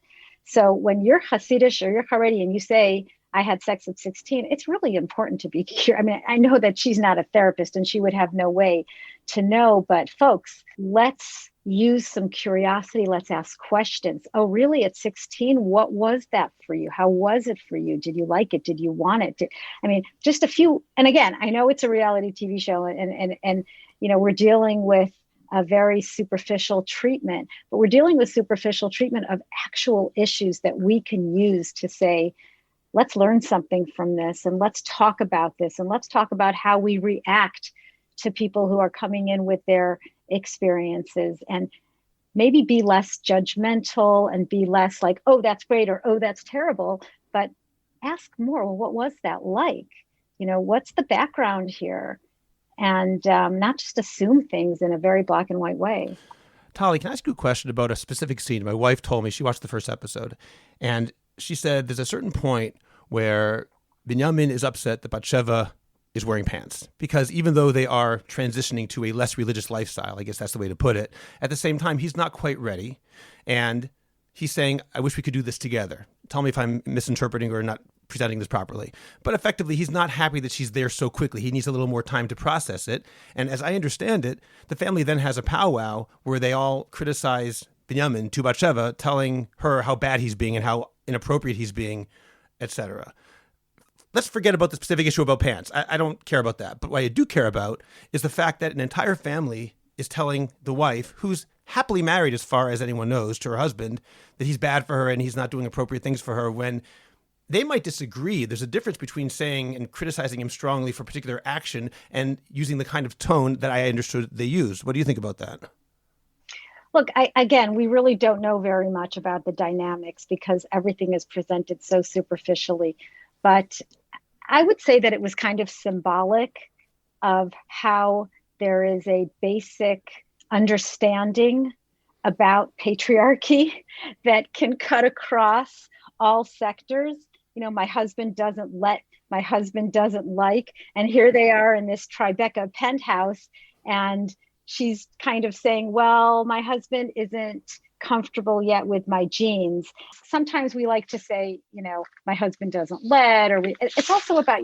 So when you're Hasidish or you're Haredi and you say, I had sex at 16, it's really important to be curious. I mean, I know that she's not a therapist and she would have no way to know, but folks, let's use some curiosity. Let's ask questions. Oh, really? At 16, what was that for you? How was it for you? Did you like it? Did you want it? Just a few. And again, I know it's a reality TV show and we're dealing with a very superficial treatment, but we're dealing with superficial treatment of actual issues that we can use to say, let's learn something from this, and let's talk about this, and let's talk about how we react to people who are coming in with their experiences, and maybe be less judgmental and be less like, oh, that's great, or oh, that's terrible, but ask more. Well, what was that like? What's the background here? And not just assume things in a very black and white way. Talia, can I ask you a question about a specific scene? My wife told me she watched the first episode, and she said there's a certain point where Binyamin is upset that Batsheva is wearing pants, because even though they are transitioning to a less religious lifestyle, I guess that's the way to put it, at the same time, he's not quite ready. And he's saying, I wish we could do this together. Tell me if I'm misinterpreting or not presenting this properly. But effectively, he's not happy that she's there so quickly. He needs a little more time to process it. And as I understand it, the family then has a powwow where they all criticize Binyamin to Batsheva, telling her how bad he's being and how inappropriate he's being, etc. Let's forget about the specific issue about pants. I don't care about that. But what I do care about is the fact that an entire family is telling the wife, who's happily married as far as anyone knows to her husband, that he's bad for her and he's not doing appropriate things for her, when they might disagree. There's a difference between saying and criticizing him strongly for a particular action and using the kind of tone that I understood they used. What do you think about that? Look, again, we really don't know very much about the dynamics because everything is presented so superficially. But I would say that it was kind of symbolic of how there is a basic understanding about patriarchy that can cut across all sectors. My husband doesn't like, and here they are in this Tribeca penthouse, and she's kind of saying, well, my husband isn't comfortable yet with my genes. Sometimes we like to say, my husband doesn't let, or it's also about,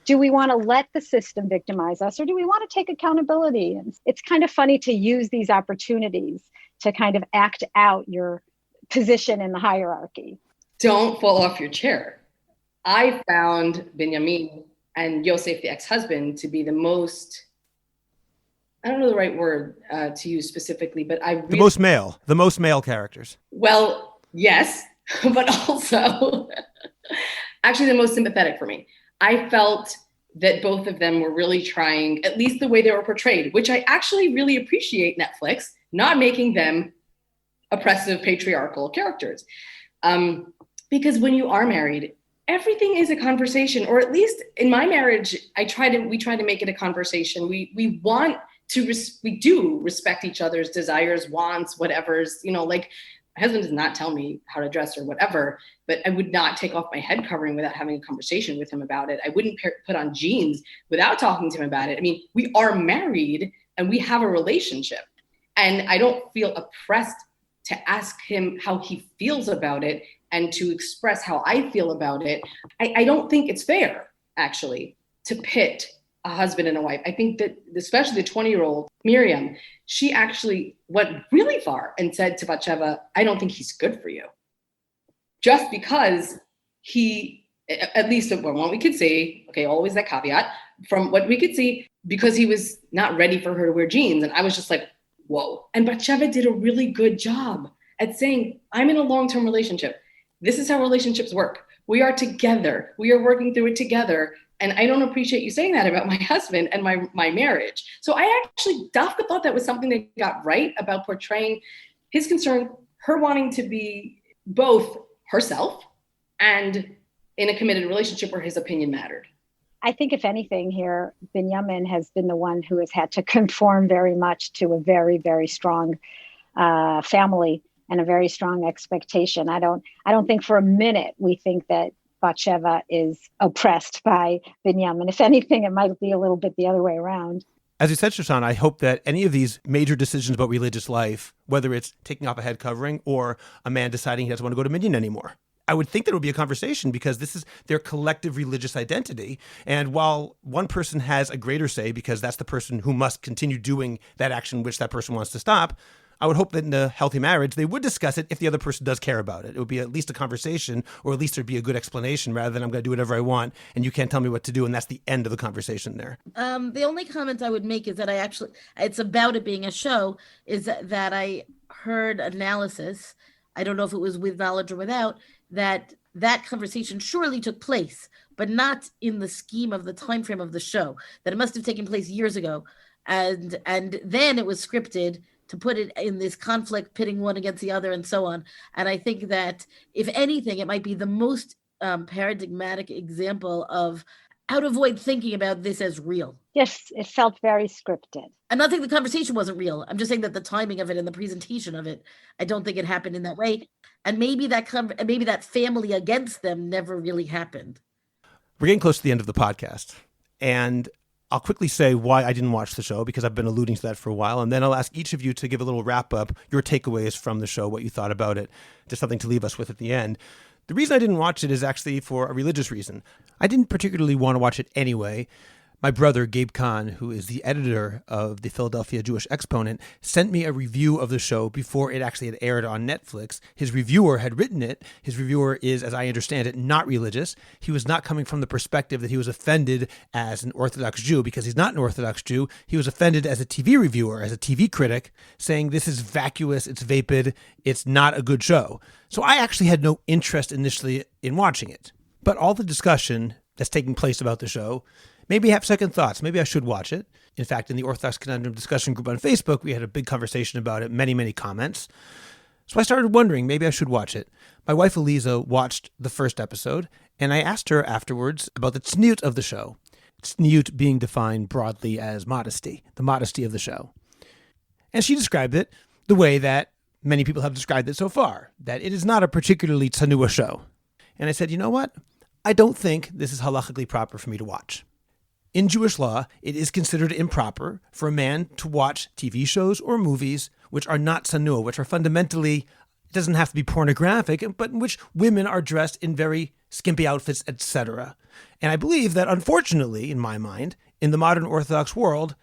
do we want to let the system victimize us, or do we want to take accountability? And it's kind of funny to use these opportunities to kind of act out your position in the hierarchy. Don't fall off your chair. I found Benjamin and Yosef, the ex-husband, to be the most, I don't know the right word to use specifically, but the most male characters. Well, yes, but also actually the most sympathetic for me. I felt that both of them were really trying, at least the way they were portrayed, which I actually really appreciate Netflix not making them oppressive patriarchal characters. Because when you are married, everything is a conversation, or at least in my marriage, we try to make it a conversation. We do respect each other's desires, wants, whatever's, like my husband does not tell me how to dress or whatever, but I would not take off my head covering without having a conversation with him about it. I wouldn't put on jeans without talking to him about it. I mean, we are married and we have a relationship, and I don't feel oppressed to ask him how he feels about it and to express how I feel about it. I don't think it's fair, actually, to pit a husband and a wife. I think that especially the 20-year-old Miriam, she actually went really far and said to Batsheva, I don't think he's good for you. Just because he, at least from what we could see, okay, always that caveat, from what we could see, because he was not ready for her to wear jeans. And I was just like, whoa. And Batsheva did a really good job at saying, I'm in a long-term relationship. This is how relationships work. We are together. We are working through it together. And I don't appreciate you saying that about my husband and my marriage. So I actually, Dafka thought that was something that got right about portraying his concern, her wanting to be both herself and in a committed relationship where his opinion mattered. I think if anything here, Binyamin has been the one who has had to conform very much to a very, very strong family and a very strong expectation. I don't think for a minute we think that Batsheva is oppressed by Binyamin. If anything, it might be a little bit the other way around. As you said, Shoshana, I hope that any of these major decisions about religious life, whether it's taking off a head covering or a man deciding he doesn't want to go to minyan anymore, I would think that it would be a conversation, because this is their collective religious identity. And while one person has a greater say because that's the person who must continue doing that action which that person wants to stop, I would hope that in a healthy marriage, they would discuss it if the other person does care about it. It would be at least a conversation, or at least there'd be a good explanation, rather than I'm going to do whatever I want and you can't tell me what to do. And that's the end of the conversation there. The only comment I would make is that it's about it being a show, is that I heard analysis, I don't know if it was with knowledge or without, that conversation surely took place, but not in the scheme of the time frame of the show, that it must have taken place years ago. And then it was scripted to put it in this conflict, pitting one against the other and so on. And I think that, if anything, it might be the most paradigmatic example of how to avoid thinking about this as real. Yes, it felt very scripted. I'm not saying the conversation wasn't real. I'm just saying that the timing of it and the presentation of it, I don't think it happened in that way. And maybe that family against them never really happened. We're getting close to the end of the podcast, and I'll quickly say why I didn't watch the show, because I've been alluding to that for a while. And then I'll ask each of you to give a little wrap up, your takeaways from the show, what you thought about it, just something to leave us with at the end. The reason I didn't watch it is actually for a religious reason. I didn't particularly want to watch it anyway. My brother, Gabe Kahn, who is the editor of the Philadelphia Jewish Exponent, sent me a review of the show before it actually had aired on Netflix. His reviewer had written it. His reviewer is, as I understand it, not religious. He was not coming from the perspective that he was offended as an Orthodox Jew, because he's not an Orthodox Jew. He was offended as a TV reviewer, as a TV critic, saying this is vacuous, it's vapid, it's not a good show. So I actually had no interest initially in watching it. But all the discussion that's taking place about the show maybe have second thoughts. Maybe I should watch it. In fact, in the Orthodox Conundrum discussion group on Facebook, we had a big conversation about it, many, many comments. So I started wondering, maybe I should watch it. My wife, Eliza, watched the first episode, and I asked her afterwards about the tzniut of the show. Tzniut being defined broadly as modesty, the modesty of the show. And she described it the way that many people have described it so far, that it is not a particularly tzanua show. And I said, you know what? I don't think this is halachically proper for me to watch. In Jewish law, it is considered improper for a man to watch TV shows or movies which are not tzanua, which are fundamentally it doesn't have to be pornographic, but in which women are dressed in very skimpy outfits, etc. And I believe that, unfortunately, in my mind, in the modern Orthodox world,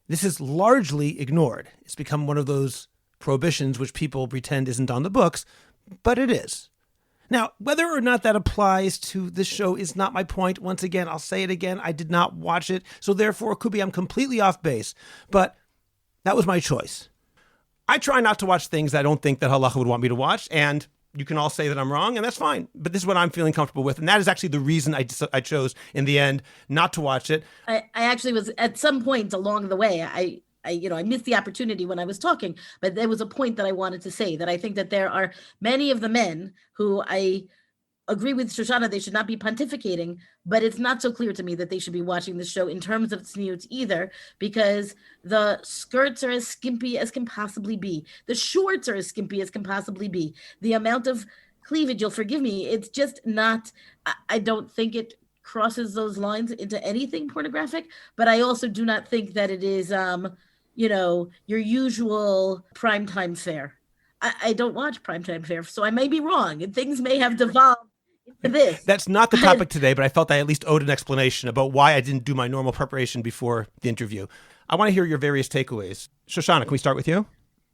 this is largely ignored. It's become one of those prohibitions which people pretend isn't on the books, but it is. Now, whether or not that applies to this show is not my point. Once again, I'll say it again. I did not watch it, so therefore it could be I'm completely off base. But that was my choice. I try not to watch things I don't think that halacha would want me to watch, and you can all say that I'm wrong, and that's fine. But this is what I'm feeling comfortable with, and that is actually the reason I chose, in the end, not to watch it. I actually was, at some point along the way, I missed the opportunity when I was talking, but there was a point that I wanted to say, that I think that there are many of the men who I agree with Shoshana, they should not be pontificating, but it's not so clear to me that they should be watching the show in terms of tzniut either, because the skirts are as skimpy as can possibly be. The shorts are as skimpy as can possibly be. The amount of cleavage, you'll forgive me, it's just not, I don't think it crosses those lines into anything pornographic, but I also do not think that it is, your usual primetime fare. I don't watch primetime fare, so I may be wrong, and things may have devolved into this. That's not the topic today, but I felt I at least owed an explanation about why I didn't do my normal preparation before the interview. I want to hear your various takeaways. Shoshana, can we start with you?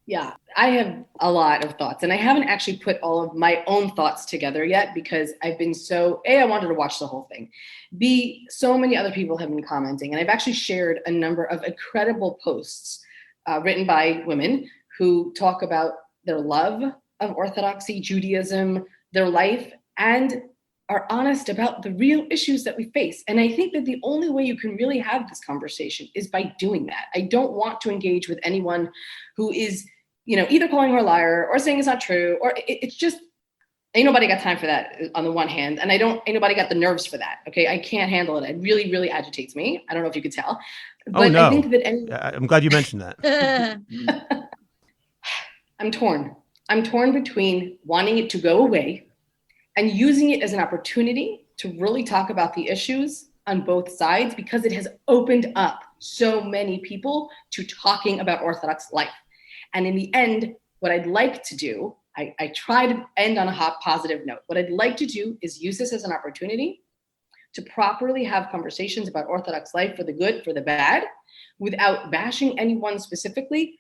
Yeah, I have a lot of thoughts, and I haven't actually put all of my own thoughts together yet because I've been I wanted to watch the whole thing. B, so many other people have been commenting, and I've actually shared a number of incredible posts written by women who talk about their love of Orthodoxy, Judaism, their life, and are honest about the real issues that we face. And I think that the only way you can really have this conversation is by doing that. I don't want to engage with anyone who is, either calling her a liar or saying it's not true, or it's just, ain't nobody got time for that on the one hand. And ain't nobody got the nerves for that. Okay. I can't handle it. It really, really agitates me. I don't know if you could tell. But no. I think that I'm glad you mentioned that. I'm torn. I'm torn between wanting it to go away and using it as an opportunity to really talk about the issues on both sides, because it has opened up so many people to talking about Orthodox life. And in the end, what I'd like to do, I try to end on a hot positive note. What I'd like to do is use this as an opportunity to properly have conversations about Orthodox life, for the good, for the bad, without bashing anyone specifically,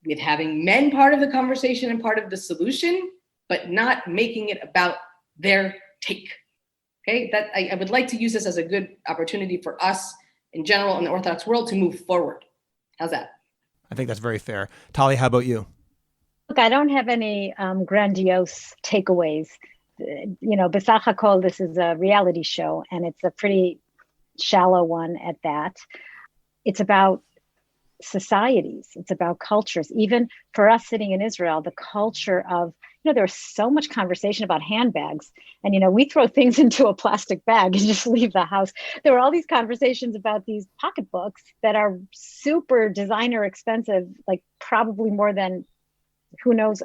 with having men part of the conversation and part of the solution, but not making it about their take. Okay, that I would like to use this as a good opportunity for us in general in the Orthodox world to move forward. How's that? I think that's very fair. Talia, how about you? Look, I don't have any grandiose takeaways. B'sach HaKol, this is a reality show, and it's a pretty shallow one at that. It's about societies. It's about cultures. Even for us sitting in Israel, the culture of, there's so much conversation about handbags, and, we throw things into a plastic bag and just leave the house. There were all these conversations about these pocketbooks that are super designer expensive, like probably more than, who knows,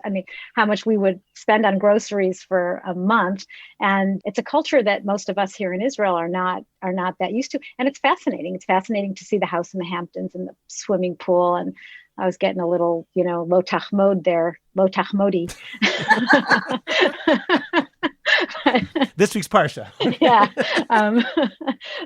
how much we would spend on groceries for a month. And it's a culture that most of us here in Israel are not that used to. And it's fascinating. It's fascinating to see the house in the Hamptons and the swimming pool. And I was getting a little, low tachmod there, low tachmodi. This week's Parsha. Yeah.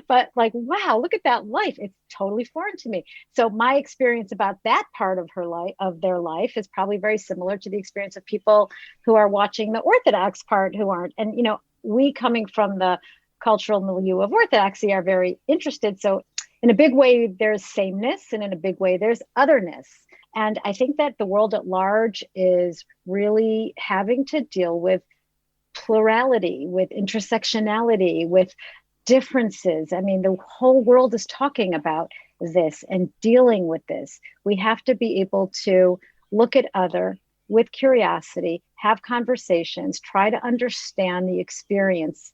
But wow, look at that life. It's totally foreign to me. So my experience about that part of their life is probably very similar to the experience of people who are watching the Orthodox part who aren't. And, we coming from the cultural milieu of Orthodoxy are very interested. So in a big way, there's sameness, and in a big way, there's otherness. And I think that the world at large is really having to deal with plurality, with intersectionality, with differences. The whole world is talking about this and dealing with this. We have to be able to look at other with curiosity, have conversations, try to understand the experience,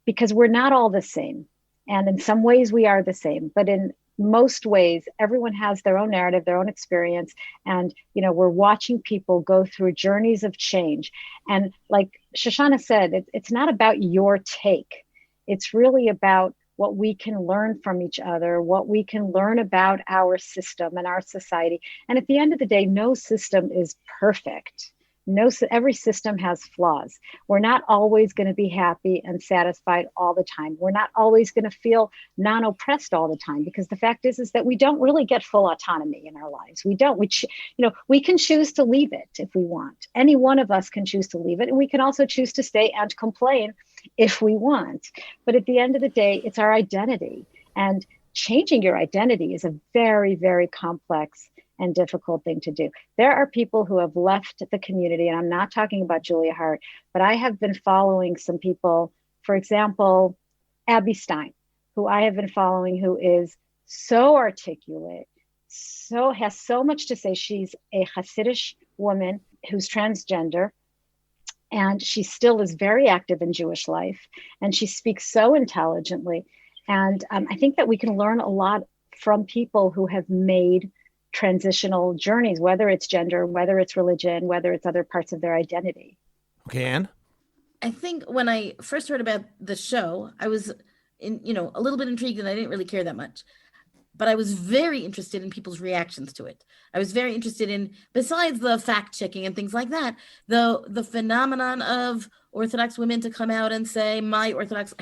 because we're not all the same. And in some ways we are the same, but in most ways, everyone has their own narrative, their own experience. And, we're watching people go through journeys of change. And like Shoshana said, it's not about your take. It's really about what we can learn from each other, what we can learn about our system and our society. And at the end of the day, no system is perfect. Every system has flaws. We're not always going to be happy and satisfied all the time. We're not always going to feel non-oppressed all the time, because the fact is that we don't really get full autonomy in our lives. We don't. We can choose to leave it if we want. Any one of us can choose to leave it, and we can also choose to stay and complain if we want. But at the end of the day, it's our identity, and changing your identity is a very, very complex and difficult thing to do. There are people who have left the community, and I'm not talking about Julia Haart, but I have been following some people, for example, Abby Stein, who I have been following, who is so articulate, has so much to say. She's a Hasidic woman who's transgender, and she still is very active in Jewish life, and she speaks so intelligently. And I think that we can learn a lot from people who have made transitional journeys, whether it's gender, whether it's religion, whether it's other parts of their identity. Okay, Anne? I think when I first heard about the show, I was a little bit intrigued, and I didn't really care that much. But I was very interested in people's reactions to it. I was very interested in, besides the fact checking and things like that, the phenomenon of Orthodox women to come out and say my Orthodox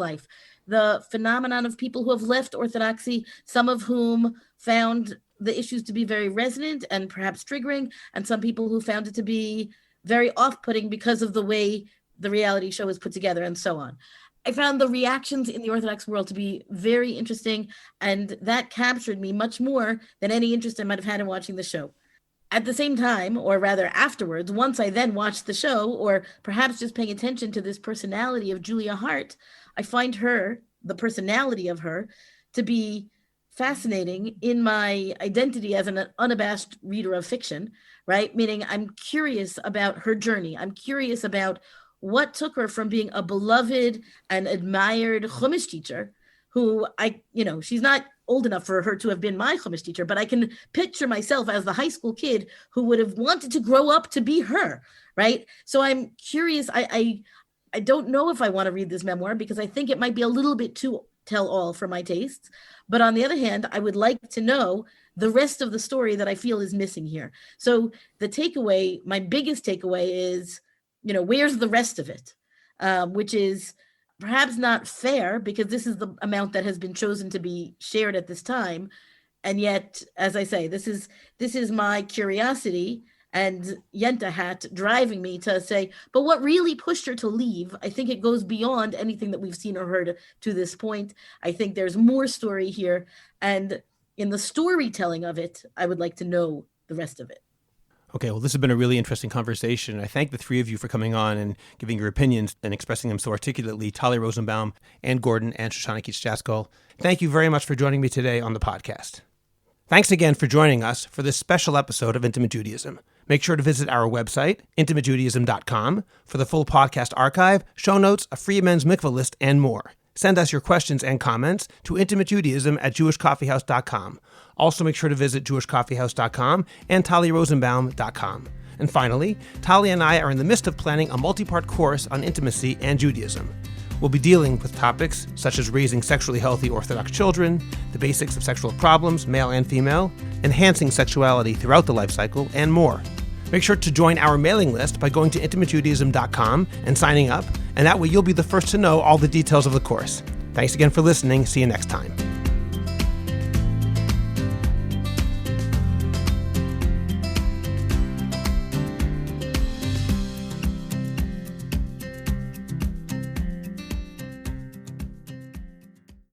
life. The phenomenon of people who have left Orthodoxy, some of whom found the issues to be very resonant and perhaps triggering, and some people who found it to be very off-putting because of the way the reality show is put together, and so on. I found the reactions in the Orthodox world to be very interesting, and that captured me much more than any interest I might have had in watching the show. At the same time, or rather afterwards, once I then watched the show, or perhaps just paying attention to this personality of Julia Haart, I find the personality of her, to be fascinating in my identity as an unabashed reader of fiction, right? Meaning I'm curious about her journey. I'm curious about what took her from being a beloved and admired Chumash teacher, who she's not old enough for her to have been my Chumash teacher, but I can picture myself as the high school kid who would have wanted to grow up to be her, right? So I'm curious. I don't know if I want to read this memoir, because I think it might be a little bit too tell-all for my tastes. But on the other hand, I would like to know the rest of the story that I feel is missing here. So the takeaway, my biggest takeaway is, where's the rest of it? Which is perhaps not fair, because this is the amount that has been chosen to be shared at this time. And yet, as I say, this is my curiosity and Yenta hat driving me to say, but what really pushed her to leave? I think it goes beyond anything that we've seen or heard to this point. I think there's more story here. And in the storytelling of it, I would like to know the rest of it. Okay, well, this has been a really interesting conversation. I thank the three of you for coming on and giving your opinions and expressing them so articulately. Talia Rosenbaum, Ann Gordon, and Shoshana Keats-Jaskol. Thank you very much for joining me today on the podcast. Thanks again for joining us for this special episode of Intimate Judaism. Make sure to visit our website, intimatejudaism.com, for the full podcast archive, show notes, a free men's mikvah list, and more. Send us your questions and comments to intimatejudaism@jewishcoffeehouse.com. Also, make sure to visit jewishcoffeehouse.com and taliarosenbaum.com. And finally, Talia and I are in the midst of planning a multi-part course on intimacy and Judaism. We'll be dealing with topics such as raising sexually healthy Orthodox children, the basics of sexual problems, male and female, enhancing sexuality throughout the life cycle, and more. Make sure to join our mailing list by going to intimatejudaism.com and signing up, and that way you'll be the first to know all the details of the course. Thanks again for listening. See you next time.